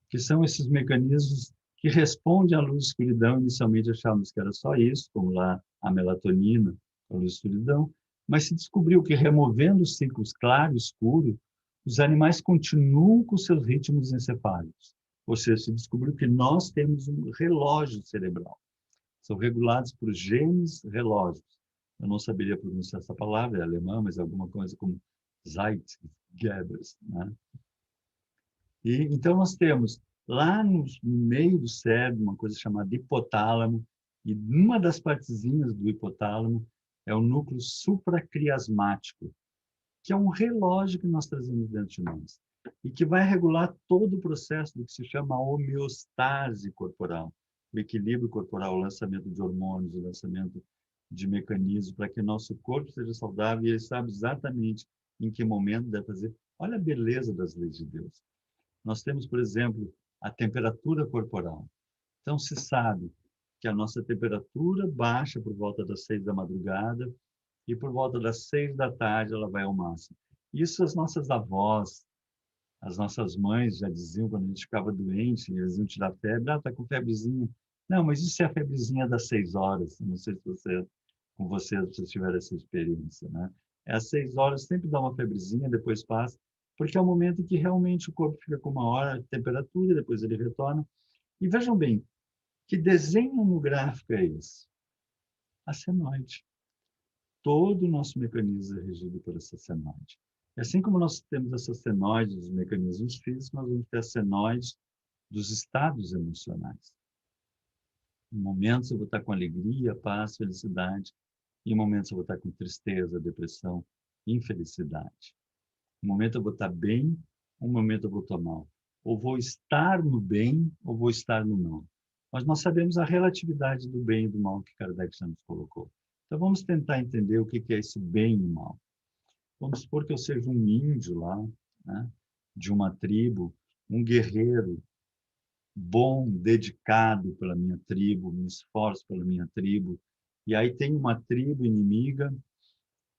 que são esses mecanismos que respondem à luz e escuridão. Inicialmente achávamos que era só isso, como lá a melatonina, a luz e escuridão, mas se descobriu que removendo os ciclos claro e escuro, os animais continuam com seus ritmos encefálicos. Ou seja, se descobriu que nós temos um relógio cerebral. São regulados por genes relógios. Eu não saberia pronunciar essa palavra, é alemã, mas é alguma coisa como Zeitgebers, né? E, então, nós temos lá no meio do cérebro uma coisa chamada hipotálamo, e uma das partezinhas do hipotálamo é o núcleo supraquiasmático, que é um relógio que nós trazemos dentro de nós e que vai regular todo o processo do que se chama homeostase corporal, o equilíbrio corporal, o lançamento de hormônios, o lançamento de mecanismos para que nosso corpo seja saudável e ele sabe exatamente em que momento deve fazer. Olha a beleza das leis de Deus. Nós temos, por exemplo, a temperatura corporal. Então, se sabe que a nossa temperatura baixa por volta das 6 da madrugada e por volta das 6 da tarde ela vai ao máximo. Isso as nossas avós, as nossas mães já diziam quando a gente ficava doente, eles iam tirar febre, tá com febrezinha. Não, mas isso é a febrezinha das 6 horas. Não sei se você, com vocês tiveram essa experiência, né? É às 6 horas, sempre dá uma febrezinha, depois passa, porque é o momento em que realmente o corpo fica com uma hora de temperatura, depois ele retorna. E vejam bem, que desenho no gráfico é esse? A senoide. Todo o nosso mecanismo é regido por essa senoide. E assim como nós temos essa senoide dos mecanismos físicos, nós vamos ter a senoide dos estados emocionais. Em momentos eu vou estar com alegria, paz, felicidade. Em momentos eu vou estar com tristeza, depressão, infelicidade. Um momento eu vou estar bem, um momento eu vou estar mal. Ou vou estar no bem, ou vou estar no mal. Mas nós sabemos a relatividade do bem e do mal que Kardec já nos colocou. Então vamos tentar entender o que é esse bem e o mal. Vamos supor que eu seja um índio lá, né, de uma tribo, um guerreiro bom, dedicado pela minha tribo, me esforço pela minha tribo, e aí tem uma tribo inimiga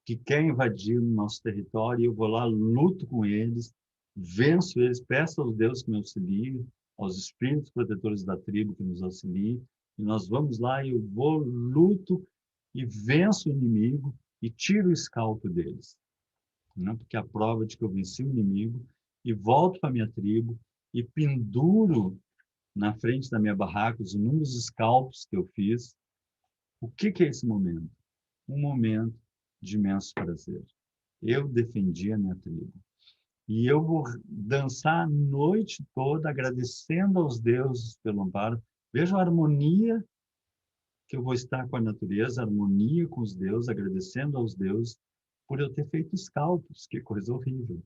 que quer invadir o nosso território, e eu vou lá, luto com eles, venço eles, peço aos deuses que me auxiliem, aos espíritos protetores da tribo que nos auxiliem, e nós vamos lá e eu vou, luto e venço o inimigo e tiro o escalpo deles, né? Porque é a prova de que eu venci o inimigo e volto para a minha tribo e penduro na frente da minha barraca os inúmeros escalpos que eu fiz. O que é esse momento? Um momento de imenso prazer. Eu defendi a minha tribo. E eu vou dançar a noite toda agradecendo aos deuses pelo amparo. Veja a harmonia que eu vou estar com a natureza, a harmonia com os deuses, agradecendo aos deuses por eu ter feito escalpos, que coisa horrível.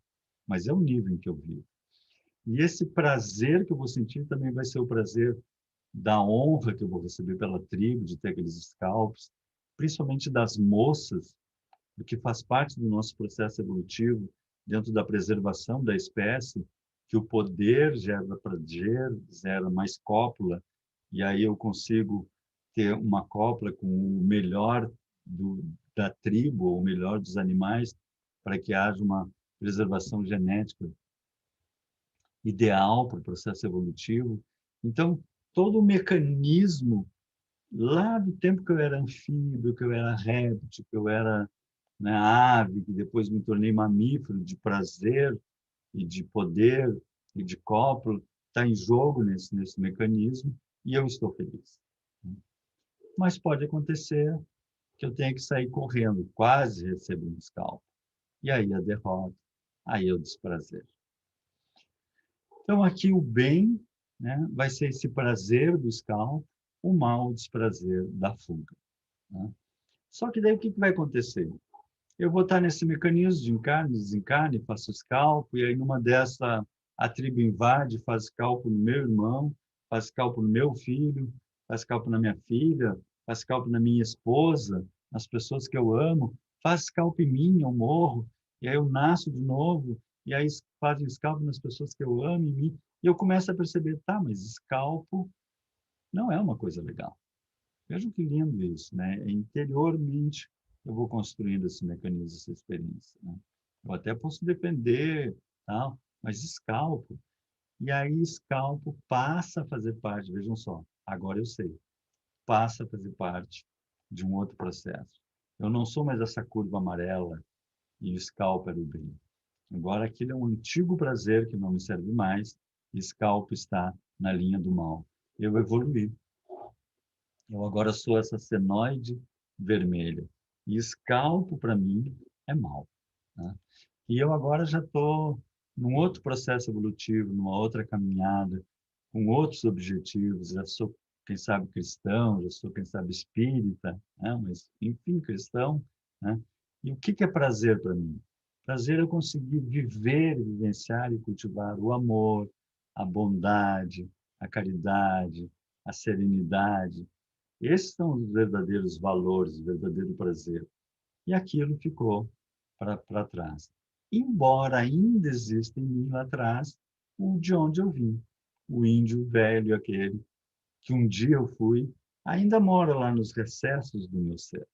Mas é o nível em que eu vivo. E esse prazer que eu vou sentir também vai ser o prazer da honra que eu vou receber pela tribo, de ter aqueles escalpos, principalmente das moças, o que faz parte do nosso processo evolutivo, dentro da preservação da espécie, que o poder gera prazer, gera mais cópula, e aí eu consigo ter uma cópula com o melhor da tribo, o melhor dos animais, para que haja uma preservação genética ideal para o processo evolutivo. Então, todo o mecanismo, lá do tempo que eu era anfíbio, que eu era réptil, que eu era, né, ave, que depois me tornei mamífero, de prazer e de poder e de cópula, está em jogo nesse mecanismo e eu estou feliz. Mas pode acontecer que eu tenha que sair correndo, quase recebo um escalpo. E aí a derrota, aí o desprazer. Então, aqui o bem, né, vai ser esse prazer do escalpo, o mal, o desprazer da fuga. Né? Só que daí o que vai acontecer? Eu vou estar nesse mecanismo de encarne, desencarne, faço escalpo, e aí numa dessa a tribo invade, faz escalpo no meu irmão, faz escalpo no meu filho, faz escalpo na minha filha, faz escalpo na minha esposa, nas pessoas que eu amo, faz escalpo em mim, eu morro, e aí eu nasço de novo, e aí fazem escalpo nas pessoas que eu amo em mim, e eu começo a perceber, tá, mas escalpo não é uma coisa legal. Vejam que lindo isso, né? Interiormente eu vou construindo esse mecanismo, essa experiência, né? Eu até posso defender, tal, mas escalpo. E aí escalpo passa a fazer parte, vejam só, agora eu sei, passa a fazer parte de um outro processo. Eu não sou mais essa curva amarela e o escalpo era o bem. Agora aquilo é um antigo prazer que não me serve mais, e escalpo está na linha do mal. Eu evoluí. Eu agora sou essa senoide vermelha. E escalpo, para mim, é mal. Né? E eu agora já estou num outro processo evolutivo, numa outra caminhada, com outros objetivos. Já sou, quem sabe, cristão, já sou, quem sabe, espírita, né? Mas, enfim, cristão. Né? E o que é prazer para mim? Prazer é conseguir viver, vivenciar e cultivar o amor, a bondade, a caridade, a serenidade. Esses são os verdadeiros valores, o verdadeiro prazer. E aquilo ficou para trás. Embora ainda exista em mim lá atrás o de onde eu vim. O índio velho, aquele que um dia eu fui, ainda mora lá nos recessos do meu ser.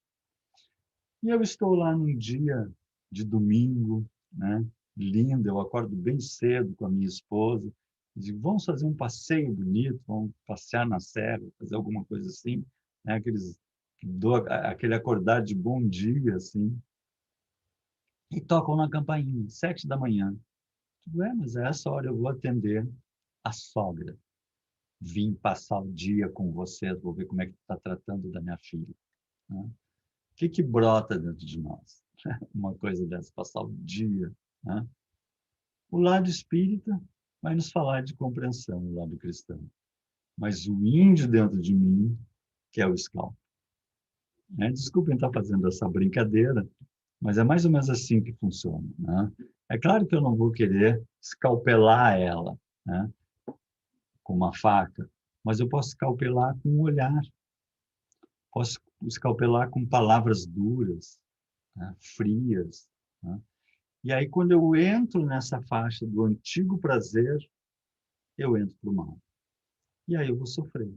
E eu estou lá num dia de domingo, né? Lindo, eu acordo bem cedo com a minha esposa, e digo, vamos fazer um passeio bonito, vamos passear na serra, fazer alguma coisa assim, né? Aquele acordar de bom dia, assim, e tocam na campainha, 7 da manhã. Digo, mas a essa hora eu vou atender a sogra. Vim passar o dia com vocês, vou ver como é que está tratando da minha filha. Né? O que brota dentro de nós? Uma coisa dessa, passar o dia. Né? O lado espírita vai nos falar de compreensão, o lado cristão. Mas o índio dentro de mim, que é o scout. Né? Desculpem estar fazendo essa brincadeira, mas é mais ou menos assim que funciona. Né? É claro que eu não vou querer escalpelar ela, né? Com uma faca, mas eu posso escalpelar com um olhar, posso escalpelar com palavras duras, né? Frias. Né? E aí, quando eu entro nessa faixa do antigo prazer, eu entro para o mal. E aí eu vou sofrer.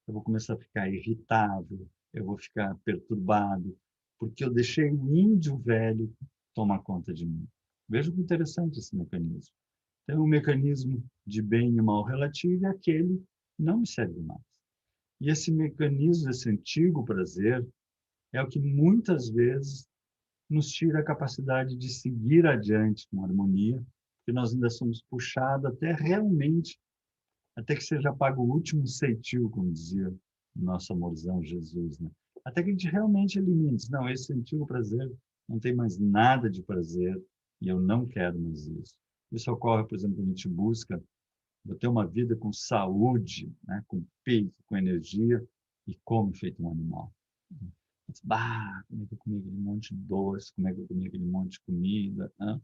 Eu vou começar a ficar irritável, eu vou ficar perturbado, porque eu deixei o índio velho tomar conta de mim. Veja que interessante esse mecanismo. Então, o mecanismo de bem e mal relativo é aquele que não me serve mais. E esse mecanismo, esse antigo prazer, é o que muitas vezes nos tira a capacidade de seguir adiante com harmonia, porque nós ainda somos puxados até realmente, até que seja pago o último ceitil, como dizia o nosso amorzão Jesus, né? Até que a gente realmente elimine, diz, não, esse antigo prazer não tem mais nada de prazer e eu não quero mais isso. Isso ocorre, por exemplo, quando a gente busca vou ter uma vida com saúde, né? Com peito, com energia e come feito um animal. Bah, como é que eu comi aquele monte de doce, como é que eu comi aquele monte de comida, né?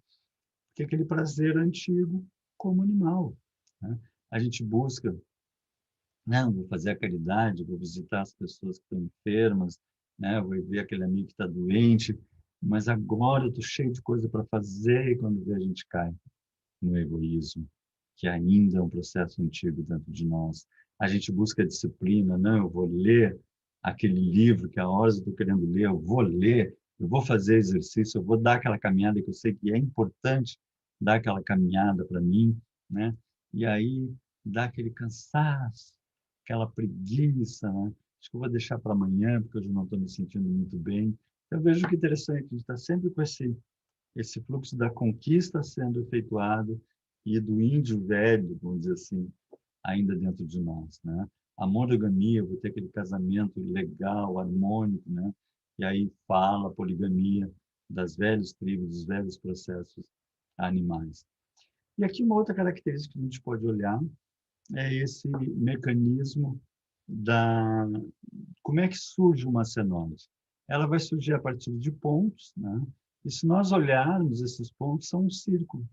Porque aquele prazer antigo como animal. Né? A gente busca, não, vou fazer a caridade, vou visitar as pessoas que estão enfermas, né? Vou ver aquele amigo que está doente, mas agora eu estou cheio de coisa para fazer e quando vê a gente cai no egoísmo, que ainda é um processo antigo dentro de nós. A gente busca disciplina, não, eu vou ler aquele livro que há horas eu estou querendo ler, eu vou ler, eu vou fazer exercício, eu vou dar aquela caminhada que eu sei que é importante dar aquela caminhada para mim, né? E aí dá aquele cansaço, aquela preguiça, né? Acho que eu vou deixar para amanhã, porque hoje eu não estou me sentindo muito bem. Eu vejo que interessante, a gente está sempre com esse fluxo da conquista sendo efetuado e do índio velho, vamos dizer assim, ainda dentro de nós, né? A monogamia, vou ter aquele casamento legal, harmônico, né? E aí fala a poligamia das velhas tribos, dos velhos processos animais. E aqui uma outra característica que a gente pode olhar é esse mecanismo da como é que surge uma cenose? Ela vai surgir a partir de pontos, né? E se nós olharmos, esses pontos são um círculo,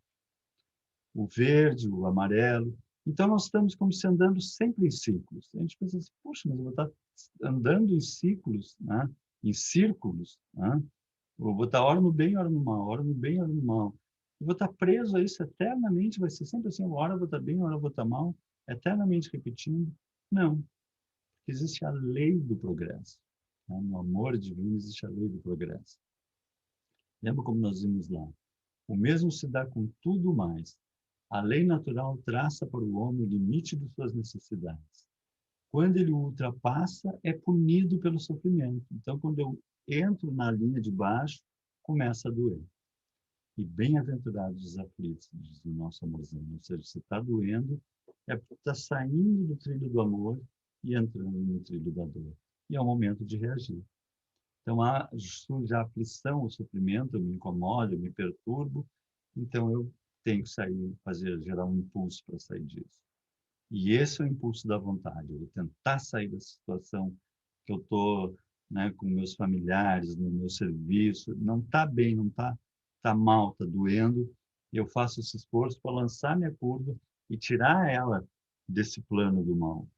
o verde, o amarelo. Então, nós estamos como se andando sempre em círculos. A gente pensa assim, poxa, mas eu vou estar andando em ciclos, né? Em círculos, né? Eu vou estar hora no bem, hora no mal, hora no bem, hora no mal. Eu vou estar preso a isso eternamente, vai ser sempre assim, uma hora eu vou estar bem, uma hora eu vou estar mal, eternamente repetindo. Não, existe a lei do progresso. Né? No amor divino existe a lei do progresso. Lembra como nós vimos lá? O mesmo se dá com tudo mais. A lei natural traça para o homem o limite de suas necessidades. Quando ele o ultrapassa, é punido pelo sofrimento. Então, quando eu entro na linha de baixo, começa a doer. E bem-aventurados os aflitos, diz o nosso amorzão. Ou seja, se está doendo, é por estar saindo do trilho do amor e entrando no trilho da dor. E é o momento de reagir. Então, surge a aflição, o sofrimento, eu me incomodo, eu me perturbo, então eu tenho que sair, gerar um impulso para sair disso. E esse é o impulso da vontade, eu tentar sair dessa situação que eu estou, né, com meus familiares, no meu serviço, não está bem, não está tá mal, está doendo, e eu faço esse esforço para lançar minha curva e tirar ela desse plano do mal.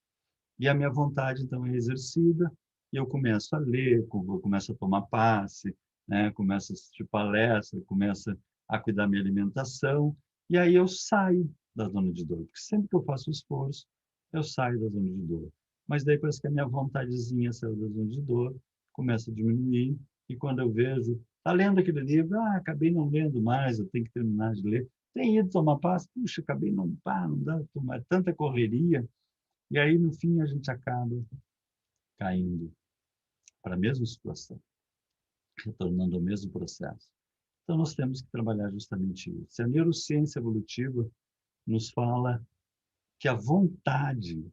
E a minha vontade, então, é exercida, e eu começo a ler, eu começo a tomar passe, né? Começo a assistir palestra, começo a cuidar da minha alimentação, e aí eu saio da zona de dor, porque sempre que eu faço esforço, eu saio da zona de dor. Mas daí parece que a minha vontadezinha saiu da zona de dor, começa a diminuir, e quando eu vejo, tá lendo aquele livro, acabei não lendo mais, eu tenho que terminar de ler. Tem ido tomar passe, puxa, acabei não dá, tomar tanta correria, e aí, no fim, a gente acaba caindo para a mesma situação, retornando ao mesmo processo. Então, nós temos que trabalhar justamente isso. A neurociência evolutiva nos fala que a vontade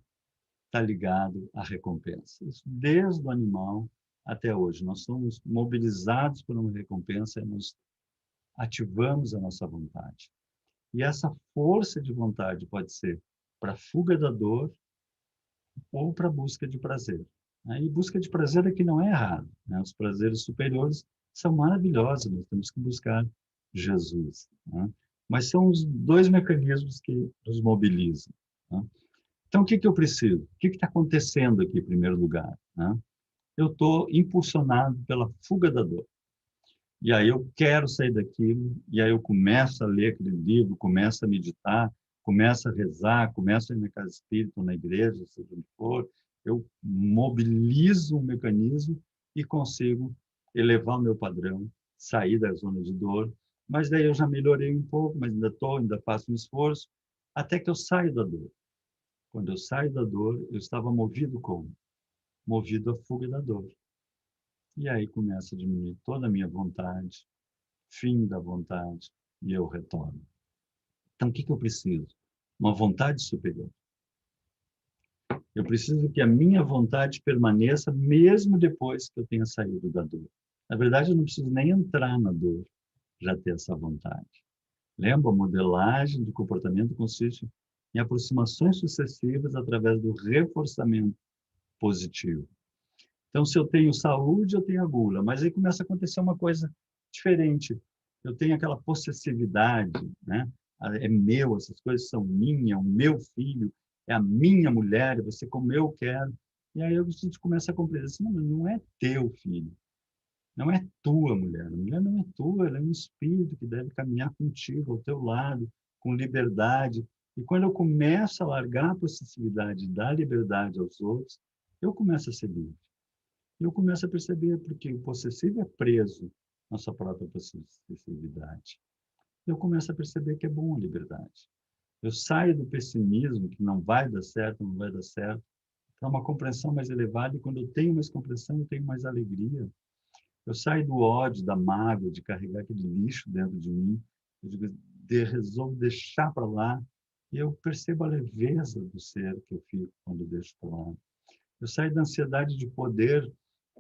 está ligada à recompensa. Isso desde o animal até hoje. Nós somos mobilizados por uma recompensa e nós ativamos a nossa vontade. E essa força de vontade pode ser para a fuga da dor ou para a busca de prazer. E busca de prazer é que não é errado. Né? Os prazeres superiores são maravilhosos, nós temos que buscar Jesus. Né? Mas são os dois mecanismos que nos mobilizam. Né? Então, o que eu preciso? O que está acontecendo aqui, em primeiro lugar? Né? Eu estou impulsionado pela fuga da dor. E aí eu quero sair daquilo, e aí eu começo a ler aquele livro, começo a meditar, começo a rezar, começo a ir na casa espírita, na igreja, seja onde for, eu mobilizo um mecanismo e consigo elevar o meu padrão, sair da zona de dor, mas daí eu já melhorei um pouco, mas ainda faço um esforço, até que eu saio da dor. Quando eu saio da dor, eu estava movido como? Movido à fuga da dor. E aí começa a diminuir toda a minha vontade, fim da vontade, e eu retorno. Então, o que eu preciso? Uma vontade superior. Eu preciso que a minha vontade permaneça mesmo depois que eu tenha saído da dor. Na verdade, eu não preciso nem entrar na dor, já ter essa vontade. Lembra? A modelagem do comportamento consiste em aproximações sucessivas através do reforçamento positivo. Então, se eu tenho saúde, eu tenho a gula, mas aí começa a acontecer uma coisa diferente. Eu tenho aquela possessividade, né? É meu, essas coisas são minhas, o meu filho, é a minha mulher, você como eu quero. E aí a gente começa a compreender assim, não é teu filho, não é tua mulher. A mulher não é tua, ela é um espírito que deve caminhar contigo, ao teu lado, com liberdade. E quando eu começo a largar a possessividade, dar liberdade aos outros, eu começo a ser livre. E eu começo a perceber porque o possessivo é preso na sua própria possessividade. Eu começo a perceber que é bom a liberdade. Eu saio do pessimismo, que não vai dar certo, não vai dar certo, para uma compreensão mais elevada, e quando eu tenho mais compreensão, eu tenho mais alegria. Eu saio do ódio, da mágoa, de carregar aquele lixo dentro de mim, eu digo, resolvo deixar para lá, e eu percebo a leveza do ser que eu fico quando eu deixo para lá. Eu saio da ansiedade de poder,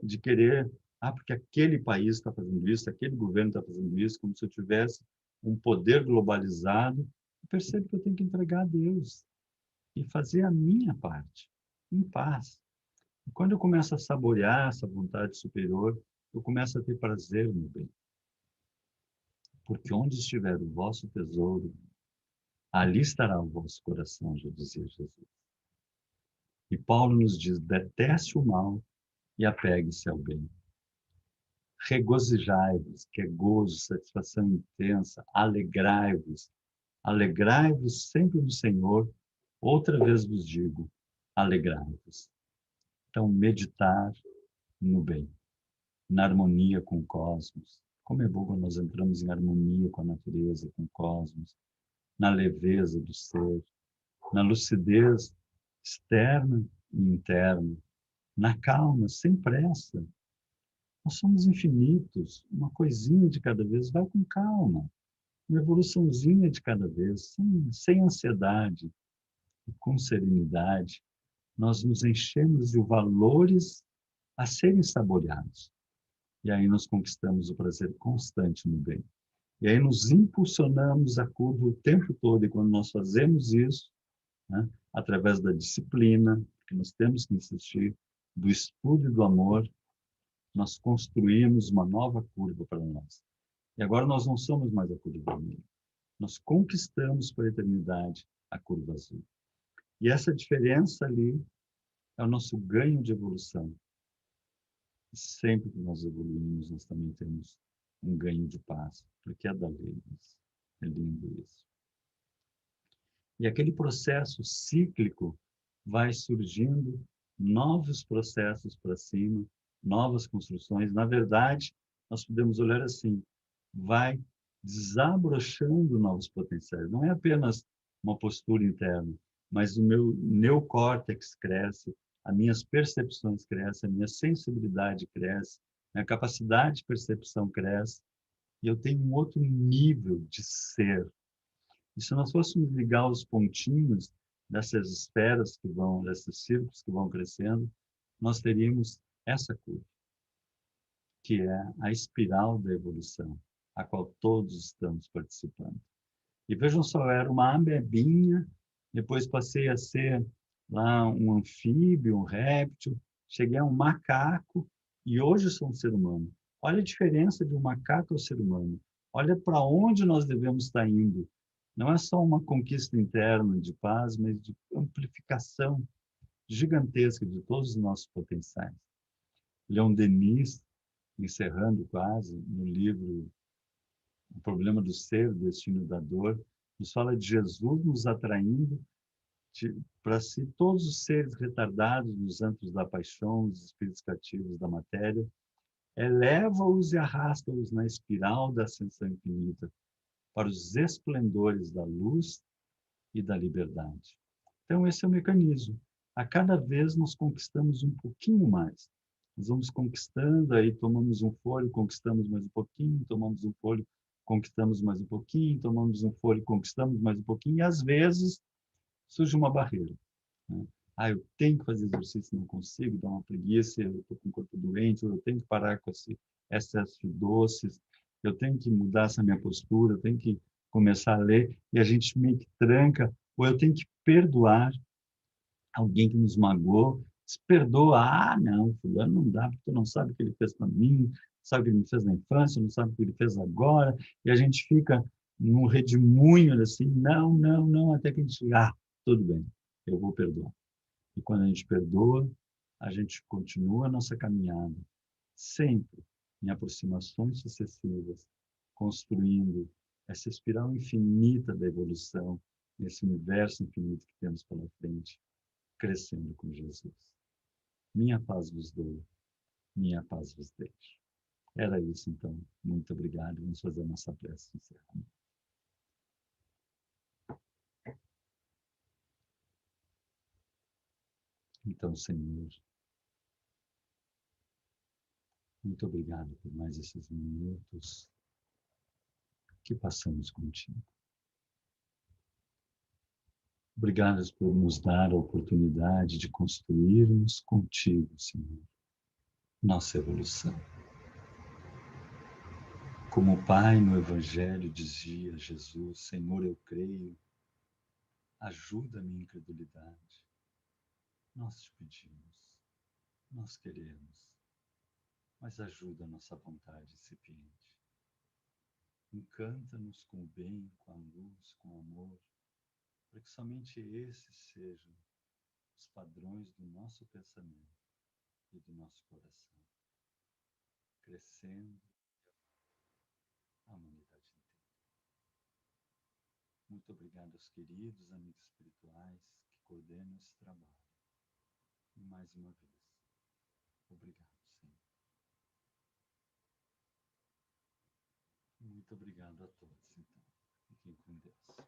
de querer, porque aquele país está fazendo isso, aquele governo está fazendo isso, como se eu tivesse um poder globalizado. Eu percebo que eu tenho que entregar a Deus e fazer a minha parte, em paz. E quando eu começo a saborear essa vontade superior, eu começo a ter prazer no bem. Porque onde estiver o vosso tesouro, ali estará o vosso coração, já dizia Jesus. E Paulo nos diz, deteste o mal e apegue-se ao bem. Regozijai-vos, que é gozo, satisfação intensa, alegrai-vos sempre no Senhor, outra vez vos digo, alegrai-vos. Então, meditar no bem, na harmonia com o cosmos. Como é bom quando nós entramos em harmonia com a natureza, com o cosmos, na leveza do ser, na lucidez externa e interna, na calma, sem pressa. Nós somos infinitos, uma coisinha de cada vez, vai com calma, uma evoluçãozinha de cada vez, sem ansiedade. e com serenidade, nós nos enchemos de valores a serem saboreados. E aí nós conquistamos o prazer constante no bem. E aí nos impulsionamos a curva o tempo todo. E quando nós fazemos isso, né, através da disciplina, que nós temos que insistir, do estudo e do amor, nós construímos uma nova curva para nós. E agora nós não somos mais a curva vermelha. Nós conquistamos para a eternidade a curva azul. E essa diferença ali é o nosso ganho de evolução. E sempre que nós evoluímos, nós também temos um ganho de paz, porque é da lei. É lindo isso. E aquele processo cíclico vai surgindo novos processos para cima, novas construções. Na verdade, nós podemos olhar assim, vai desabrochando novos potenciais. Não é apenas uma postura interna, mas o meu neocórtex cresce, as minhas percepções crescem, a minha sensibilidade cresce, minha capacidade de percepção cresce, e eu tenho um outro nível de ser. E se nós fôssemos ligar os pontinhos dessas esferas que vão, desses círculos que vão crescendo, nós teríamos essa curva, que é a espiral da evolução, a qual todos estamos participando. E vejam só, eu era uma amebinha, depois passei a ser lá um anfíbio, um réptil, cheguei a um macaco e hoje sou um ser humano. Olha a diferença de um macaco ao ser humano. Olha para onde nós devemos estar indo. Não é só uma conquista interna de paz, mas de amplificação gigantesca de todos os nossos potenciais. Leon Denis, encerrando quase, no livro O Problema do Ser, o Destino da Dor, nos fala de Jesus nos atraindo para si todos os seres retardados nos antros da paixão, os espíritos cativos da matéria, eleva-os e arrasta-os na espiral da ascensão infinita para os esplendores da luz e da liberdade. Então, esse é o mecanismo. A cada vez nós conquistamos um pouquinho mais. Nós vamos conquistando, aí tomamos um fôlego, conquistamos mais um pouquinho, tomamos um fôlego, conquistamos mais um pouquinho, tomamos um fôlego, conquistamos mais um pouquinho, e às vezes surge uma barreira. Né? Ah, eu tenho que fazer exercício, não consigo, dá uma preguiça, eu estou com o corpo doente, eu tenho que parar com esse excesso de doces, eu tenho que mudar essa minha postura, eu tenho que começar a ler, e a gente meio que tranca, ou eu tenho que perdoar alguém que nos magoou, se perdoa, ah, não, fulano não dá, porque tu não sabe o que ele fez para mim, sabe o que ele me fez na infância, não sabe o que ele fez agora, e a gente fica num redemoinho assim, não, não, não, até que a gente, tudo bem, eu vou perdoar. E quando a gente perdoa, a gente continua a nossa caminhada, sempre em aproximações sucessivas, construindo essa espiral infinita da evolução, nesse universo infinito que temos pela frente, crescendo com Jesus. Minha paz vos dou, minha paz vos deixo. Era isso, então. Muito obrigado. Vamos fazer a nossa prece de encerramento. Então, Senhor, muito obrigado por mais esses minutos que passamos contigo. Obrigado por nos dar a oportunidade de construirmos contigo, Senhor, nossa evolução. Como o Pai no Evangelho dizia, Jesus, Senhor, eu creio, ajuda a minha incredulidade. Nós te pedimos, nós queremos, mas ajuda a nossa vontade incipiente. Encanta-nos com o bem, com a luz, com o amor, para que somente esses sejam os padrões do nosso pensamento e do nosso coração, crescendo a humanidade inteira. Muito obrigado aos queridos amigos espirituais que coordenam esse trabalho. E mais uma vez, obrigado, Senhor. Muito obrigado a todos, então. Fiquem com Deus.